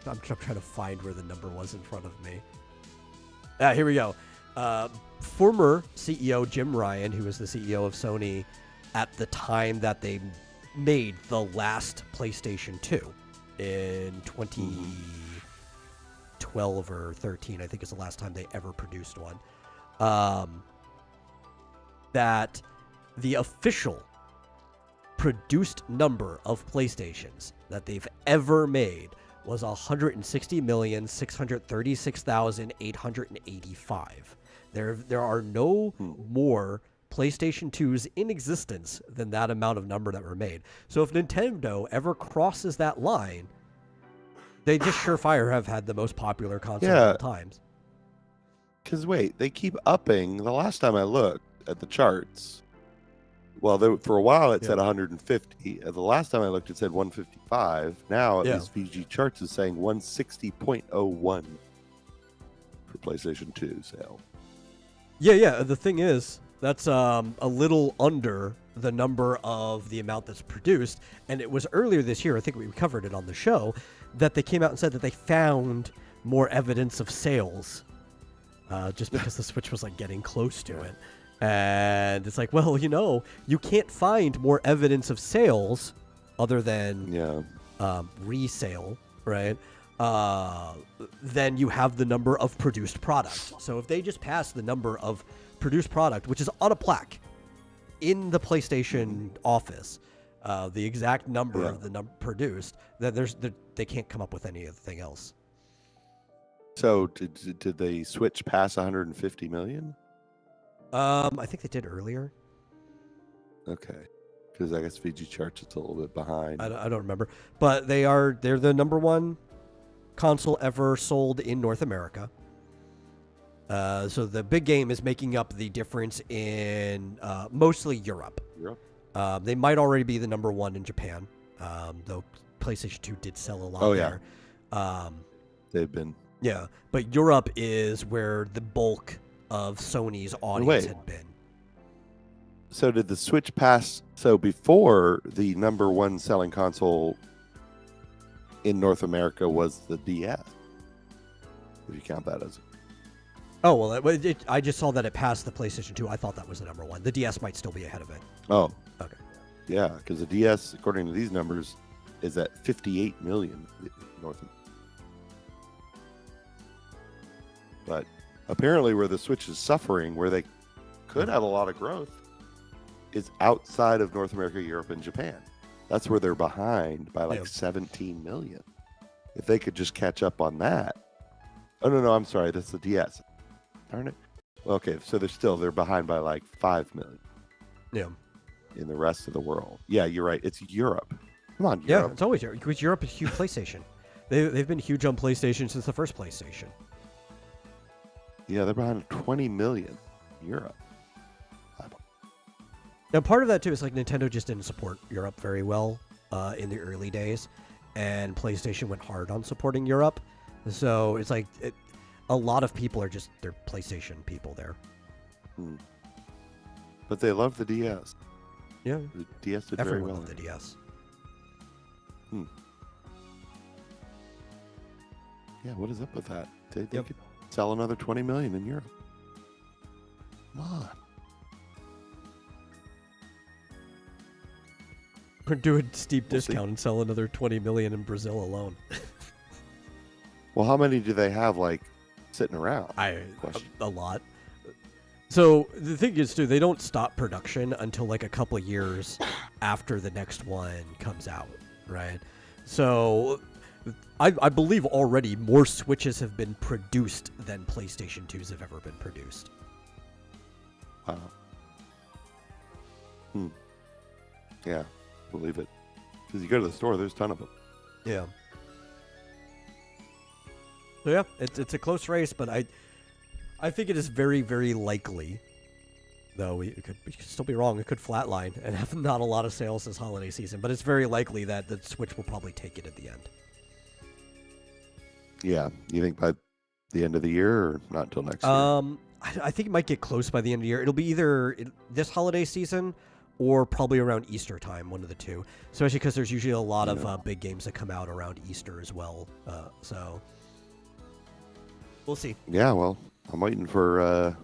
God, I'm trying to find where the number was in front of me. Here we go. Former CEO Jim Ryan, who was the CEO of Sony at the time that they made the last PlayStation 2 in 2012 or 13, I think is the last time they ever produced one. That the official produced number of PlayStations that they've ever made was 160,636,885. There are no more PlayStation 2s in existence than that amount of number that were made. So if Nintendo ever crosses that line, they just surefire have had the most popular console of all times. Because wait, they keep upping. The last time I looked at the charts, well, for a while it said 150. The last time I looked, it said 155. Now at least VG Charts is saying 160.01 for PlayStation 2 sale. Yeah. The thing is, that's a little under the number of the amount that's produced. And it was earlier this year, I think we covered it on the show, that they came out and said that they found more evidence of sales just because the Switch was like getting close to it. And it's like, well, you can't find more evidence of sales other than resale, right? Then you have the number of produced product. So if they just pass the number of produced product, which is on a plaque in the PlayStation office, the exact number of the number produced, then they can't come up with anything else. So did they Switch past 150 million? I think they did earlier. Okay, because I guess VG Charts is a little bit behind. I don't remember, but they're the number one console ever sold in North America. So the big game is making up the difference in mostly Europe. They might already be the number one in Japan, though PlayStation 2 did sell a lot there. They've been. Yeah, but Europe is where the bulk of Sony's audience had been. So did the Switch pass? So before, the number one selling console in North America was the DS. If you count that as. Oh, well, I just saw that it passed the PlayStation 2. I thought that was the number one. The DS might still be ahead of it. Oh. Okay. Yeah, because the DS, according to these numbers, is at 58 million in North America. But apparently where the Switch is suffering, where they could have a lot of growth, is outside of North America, Europe, and Japan. That's where they're behind by like 17 million. If they could just catch up on that. Oh, no, I'm sorry. That's the DS. Darn it. Okay, so they're behind by like 5 million. Yeah. In the rest of the world. Yeah, you're right. It's Europe. Come on, Europe. Yeah, it's always Europe. Because Europe is huge PlayStation. They've been huge on PlayStation since the first PlayStation. Yeah, they're behind 20 million in Europe. Now, part of that, too, is like Nintendo just didn't support Europe very well in the early days, and PlayStation went hard on supporting Europe. So it's like a lot of people are just, they're PlayStation people there. But they love the DS. Yeah. The DS did Everyone very well. loved the DS. Yeah, what is up with that? They Yep. could sell another 20 million in Europe. Come on. Or do a steep We'll see. discount and sell another 20 million in Brazil alone. Well, how many do they have, like, sitting around? A lot. So the thing is, too, they don't stop production until like a couple of years after the next one comes out, right? So I believe already more Switches have been produced than PlayStation 2s have ever been produced. Wow. Yeah, believe it. Because you go to the store, there's a ton of them. Yeah. So yeah, it's a close race, but I think it is very, very likely, though we could still be wrong. It could flatline and have not a lot of sales this holiday season, but it's very likely that the Switch will probably take it at the end. Yeah, you think by the end of the year or not until next year? I think it might get close by the end of the year. It'll be either this holiday season or probably around Easter time, one of the two. Especially because there's usually a lot of big games that come out around Easter as well. So we'll see. Yeah, well, I'm waiting for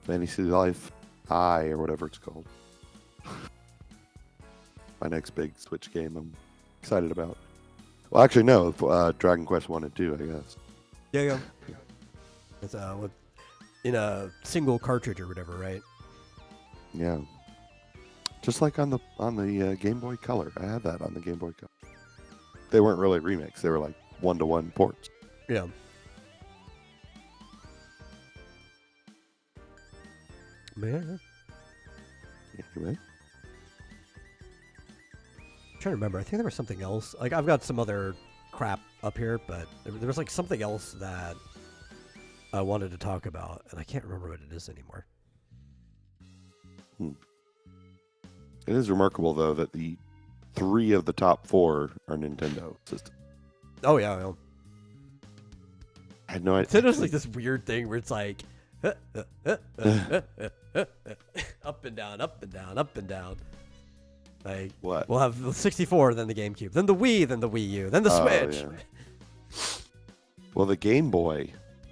Fantasy Life I or whatever it's called. My next big Switch game I'm excited about. Well, actually, no, Dragon Quest 1 and 2, I guess. Yeah. It's in a single cartridge or whatever, right? Yeah. Just like on the Game Boy Color. I had that on the Game Boy Color. They weren't really remakes. They were like one-to-one ports. Yeah. Man. Anyway. I'm trying to remember. I think there was something else. Like, I've got some other crap up here, but there was like something else that I wanted to talk about, and I can't remember what it is anymore. It is remarkable, though, that the 3 of the top 4 are Nintendo systems. Oh, yeah. I know. I had no idea. Nintendo's like this weird thing where it's like up and down, up and down, up and down. Like, What? we'll have the 64, then the GameCube, then the Wii, then the Wii U, then the Switch. Yeah. Well, the Game Boy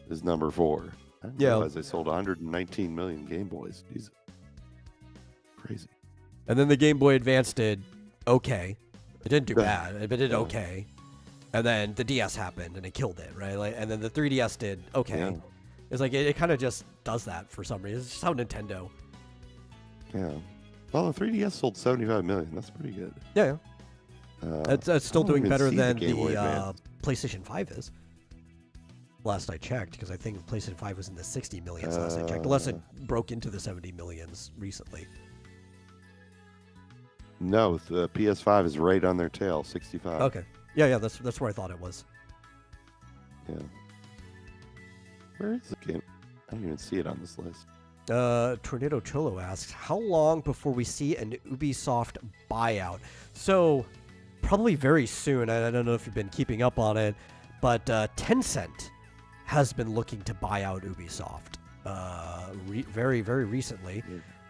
is number 4. I didn't Yeah. realize they sold 119 million Game Boys. Jesus. Crazy. And then the Game Boy Advance did okay. It didn't do Right. bad, but it did No. okay. And then the DS happened and it killed it, right? Like, and then the 3DS did okay. Yeah. It's like it kind of just does that for some reason. It's just how Nintendo. Yeah. Well, the 3DS sold 75 million. That's pretty good. Yeah. That's still I don't doing even better see than Game Boy the Advance. PlayStation 5 is. Last I checked, because I think the PlayStation 5 was in the 60 millions last I checked, unless it broke into the 70 millions recently. No, the PS5 is right on their tail, 65. Okay. Yeah, that's where I thought it was. Yeah. Where is the game? I don't even see it on this list. Tornado Cholo asks, how long before we see an Ubisoft buyout? So, probably very soon. I don't know if you've been keeping up on it, but Tencent has been looking to buy out Ubisoft very, very recently.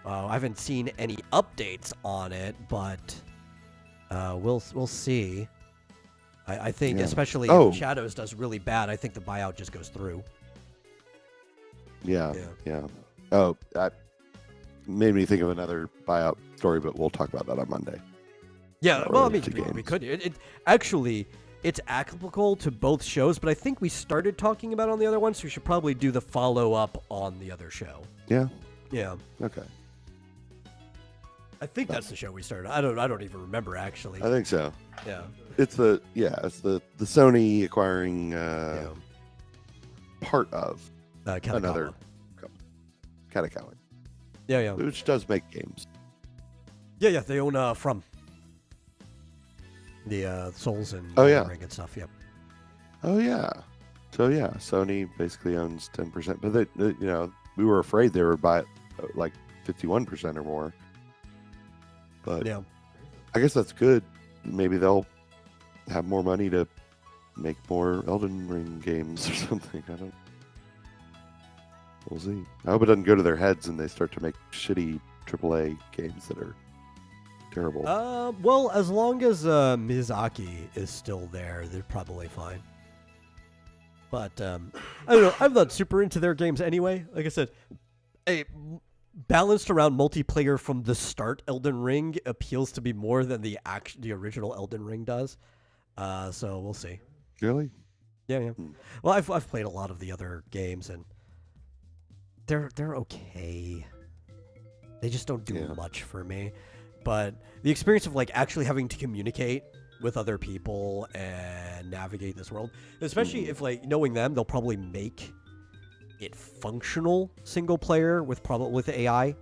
I haven't seen any updates on it, but we'll see. I think, especially if Shadows does really bad, I think the buyout just goes through. Yeah. Oh, that made me think of another buyout story, but we'll talk about that on Monday. Yeah, well, I mean, we could. Actually, it's applicable to both shows, but I think we started talking about it on the other one, so we should probably do the follow-up on the other show. Yeah? Yeah. Okay. I think that's the show we started. I don't even remember, actually. I think so. Yeah. It's the Sony acquiring part of another Katakawa. Yeah. Which does make games. Yeah, they own From the Souls and Ring and stuff. Yep. Oh yeah. So yeah, Sony basically owns 10%, but they, we were afraid they would buy like 51% or more. But yeah, I guess that's good. Maybe they'll have more money to make more Elden Ring games or something. We'll see. I hope it doesn't go to their heads and they start to make shitty AAA games that are terrible. Well, as long as Miyazaki is still there, they're probably fine. But I don't know. I'm not super into their games anyway. Like I said, balanced around multiplayer from the start, Elden Ring appeals to me more than the original Elden Ring does. So we'll see. Really? Yeah. Well, I've played a lot of the other games and they're okay. They just don't do much for me. But the experience of like actually having to communicate with other people and navigate this world, especially if like knowing them, they'll probably make it functional single player with AI.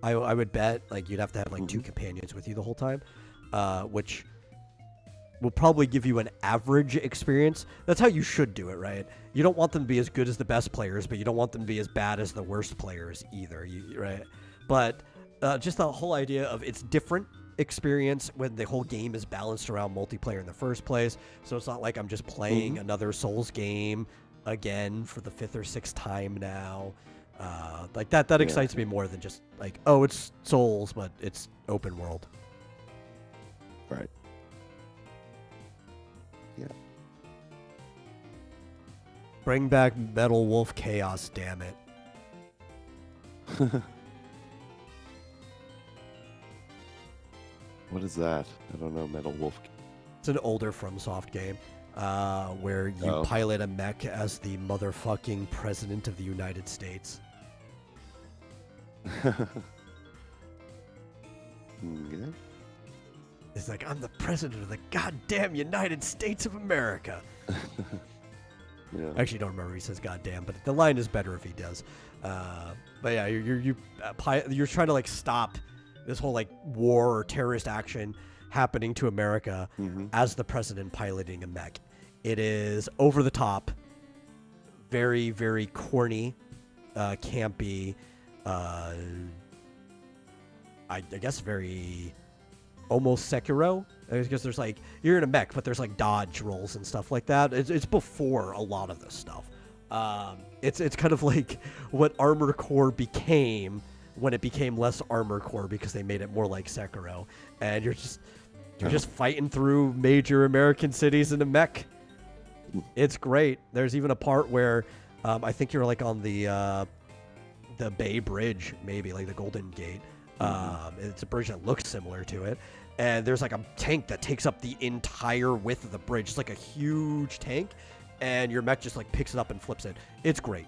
I would bet like you'd have to have like 2 companions with you the whole time, which will probably give you an average experience. That's how you should do it, right? You don't want them to be as good as the best players, but you don't want them to be as bad as the worst players either, right? But just the whole idea of it's different experience when the whole game is balanced around multiplayer in the first place. So it's not like I'm just playing another Souls game again for the 5th or 6th time now. Like that excites me more than just like, oh, it's Souls, but it's open world. Right. Yeah. Bring back Metal Wolf Chaos, damn it. What is that? I don't know. Metal Wolf. It's an older FromSoft game where you pilot a mech as the motherfucking president of the United States. Yeah. It's like, I'm the president of the goddamn United States of America. Yeah. I actually don't remember if he says goddamn, but the line is better if he does. But yeah, you're trying to like stop this whole like war or terrorist action happening to America as the president piloting a mech. It is over the top, very, very corny, campy, I guess very almost Sekiro, because there's like, you're in a mech, but there's like dodge rolls and stuff like that. It's before a lot of this stuff. It's kind of like what Armored Core became when it became less Armored Core, because they made it more like Sekiro, and you're just fighting through major American cities in a mech. It's great. There's even a part where I think you're like on the Bay Bridge, maybe like the Golden Gate. It's a bridge that looks similar to it, and there's like a tank that takes up the entire width of the bridge. It's like a huge tank, and your mech just like picks it up and flips it. It's great.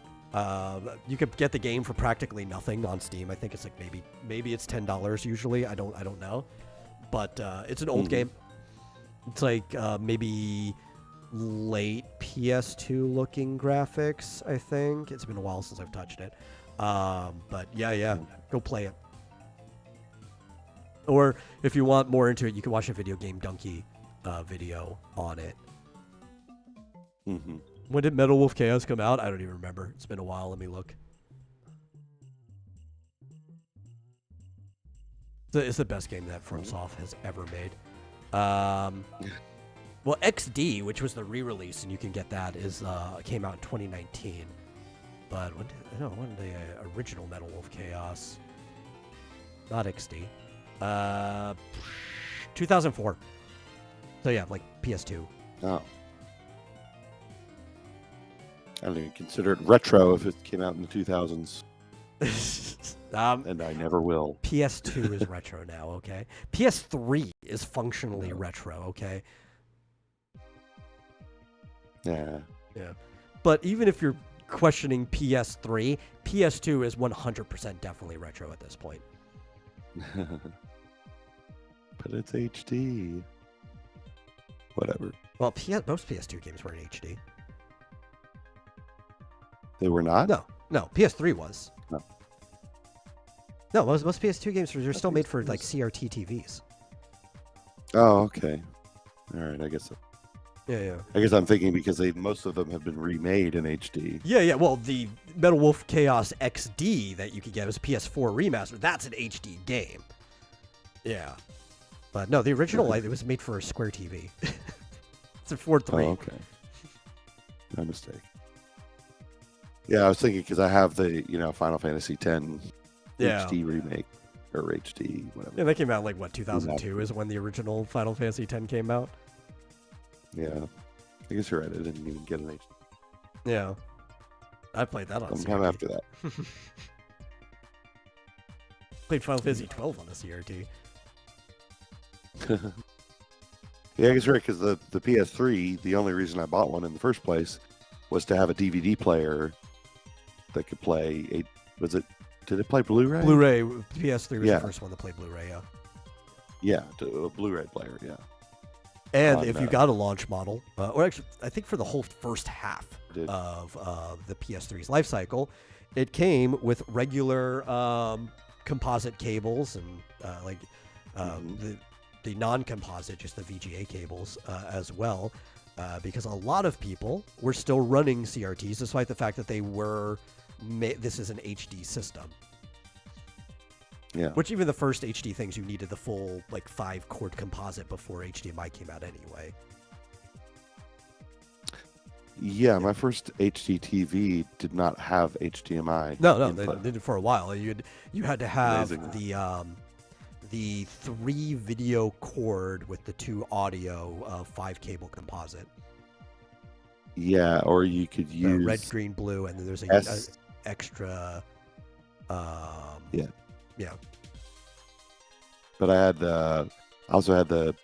You could get the game for practically nothing on Steam. I think it's like maybe it's $10 usually. I don't know, but it's an old game. It's like maybe late PS2 looking graphics. I think it's been a while since I've touched it. But yeah, go play it. Or if you want more into it, you can watch a Video Game Donkey video on it. When did Metal Wolf Chaos come out? I don't even remember. It's been a while. Let me look. It's the best game that FromSoft has ever made. Well, XD, which was the re-release, and you can get that, came out in 2019. But when did the original Metal Wolf Chaos? not XD. 2004. So yeah, like PS2. Oh. I don't even consider it retro if it came out in the 2000s. And I never will. PS2 is retro now, okay? PS3 is functionally retro, okay? Yeah. Yeah. But even if you're questioning PS3, PS2 is 100% definitely retro at this point. But it's HD. Whatever. Well, most PS2 games were in HD. They were not? No, PS3 was. No. No, most PS2 games are still made for like CRT TVs. Oh, okay. All right, I guess so. Yeah. I guess I'm thinking because most of them have been remade in HD. Yeah. Well, the Metal Wolf Chaos XD that you could get was PS4 remaster. That's an HD game. Yeah. But no, the original, it was made for a Square TV. It's a 4.3. Oh, okay. My mistake. Yeah, I was thinking because I have the, Final Fantasy X HD remake or HD, whatever. Yeah, that came out like, 2002 is when the original Final Fantasy X came out. Yeah. I guess you're right. I didn't even get an HD. Yeah. I played that on Sometime CRT. after that. Played Final Fantasy 12 on the CRT. Yeah, I guess you're right, because the PS3, the only reason I bought one in the first place was to have a DVD player that could play did it play Blu-ray? Blu-ray, PS3 was the first one to play Blu-ray, yeah. Yeah, a Blu-ray player, yeah. And if you got a launch model, or actually, I think for the whole first half of the PS3's life cycle, it came with regular composite cables and the non-composite, just the VGA cables as well, because a lot of people were still running CRTs, despite the fact that they were. This is an HD system. Yeah. Which even the first HD things, you needed the full 5-chord composite before HDMI came out anyway. Yeah, my first HD TV did not have HDMI. No, they did it for a while. You had to have Amazing. the 3 video cord with the 2 audio 5 cable composite. Yeah, or you could use red, green, blue, and then there's a extra. Yeah. But I also had the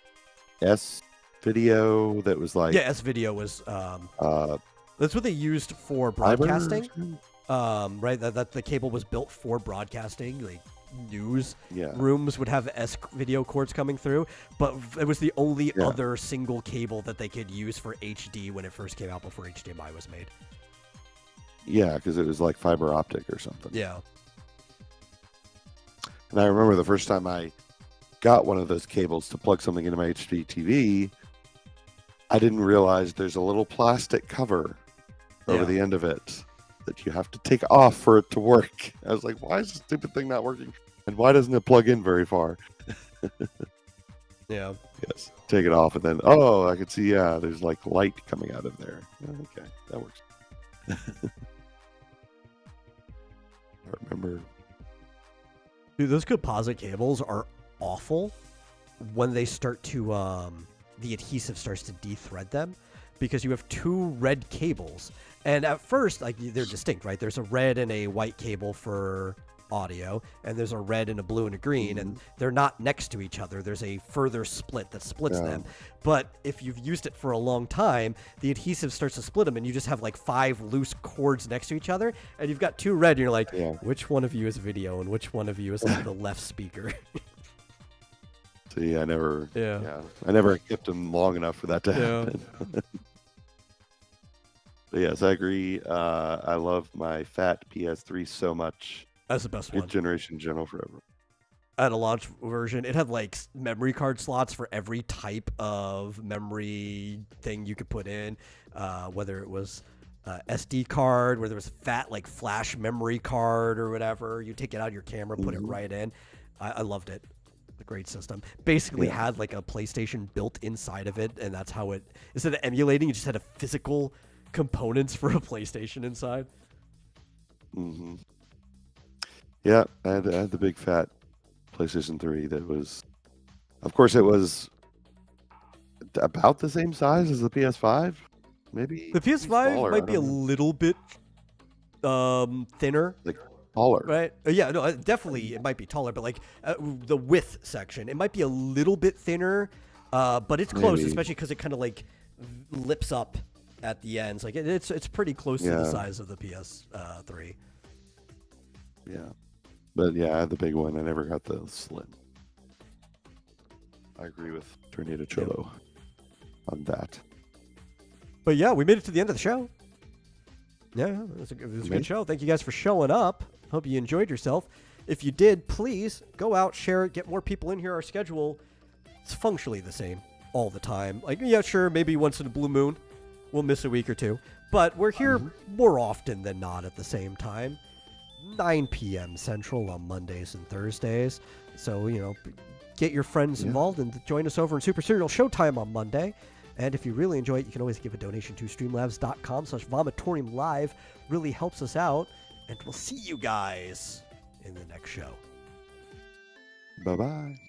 S video that was like S video was that's what they used for broadcasting. Right, that the cable was built for broadcasting, like news rooms would have S video cords coming through, but it was the only other single cable that they could use for HD when it first came out before HDMI was made. Yeah, because it was like fiber optic or something. Yeah. And I remember the first time I got one of those cables to plug something into my HD TV, I didn't realize there's a little plastic cover over the end of it that you have to take off for it to work. I was like, why is this stupid thing not working? And why doesn't it plug in very far? Yeah. Yes. Take it off and then, I could see, there's like light coming out of there. Okay, that works. I remember. Dude, those composite cables are awful when they start to, the adhesive starts to de-thread them, because you have 2 red cables. And at first, they're distinct, right? There's a red and a white cable for audio, and there's a red and a blue and a green, and they're not next to each other. There's a further split that splits them. But if you've used it for a long time, the adhesive starts to split them, and you just have 5 loose cords next to each other, and you've got 2 red, and you're like, which one of you is video, and which one of you is the left speaker? See, I never kept them long enough for that to happen. But yes, I agree. I love my fat PS3 so much. That's the best one. Generation General forever. I had a launch version. It had memory card slots for every type of memory thing you could put in, whether it was SD card, whether it was fat flash memory card or whatever. You take it out of your camera, put it right in. I loved it. A great system. Basically had a PlayStation built inside of it, and that's how it, instead of emulating, you just had a physical components for a PlayStation inside. Yeah, I had the big fat PlayStation 3 that was, of course, it was about the same size as the PS5. Maybe The PS5 smaller, might I be a don't know. little bit thinner, Like taller. right? Yeah, no, definitely it might be taller, but like the width section, it might be a little bit thinner, but it's close, Maybe. especially because it kind of like lips up at the ends. Like it's pretty close to the Yeah. size of the PS3. Yeah. But yeah, I had the big one. I never got the slim. I agree with Tornado Cholo on that. But yeah, we made it to the end of the show. Yeah, it was a Amazing. good show. Thank you guys for showing up. Hope you enjoyed yourself. If you did, please go out, share it, get more people in here. Our schedule, it's functionally the same all the time. Like, yeah, sure, maybe once in a blue moon, we'll miss a week or two. But we're here more often than not at the same time. 9 p.m. Central on Mondays and Thursdays. So, get your friends involved and join us over in Super Serial Showtime on Monday. And if you really enjoy it, you can always give a donation to streamlabs.com/vomitorium live. Really helps us out. And we'll see you guys in the next show. Bye-bye.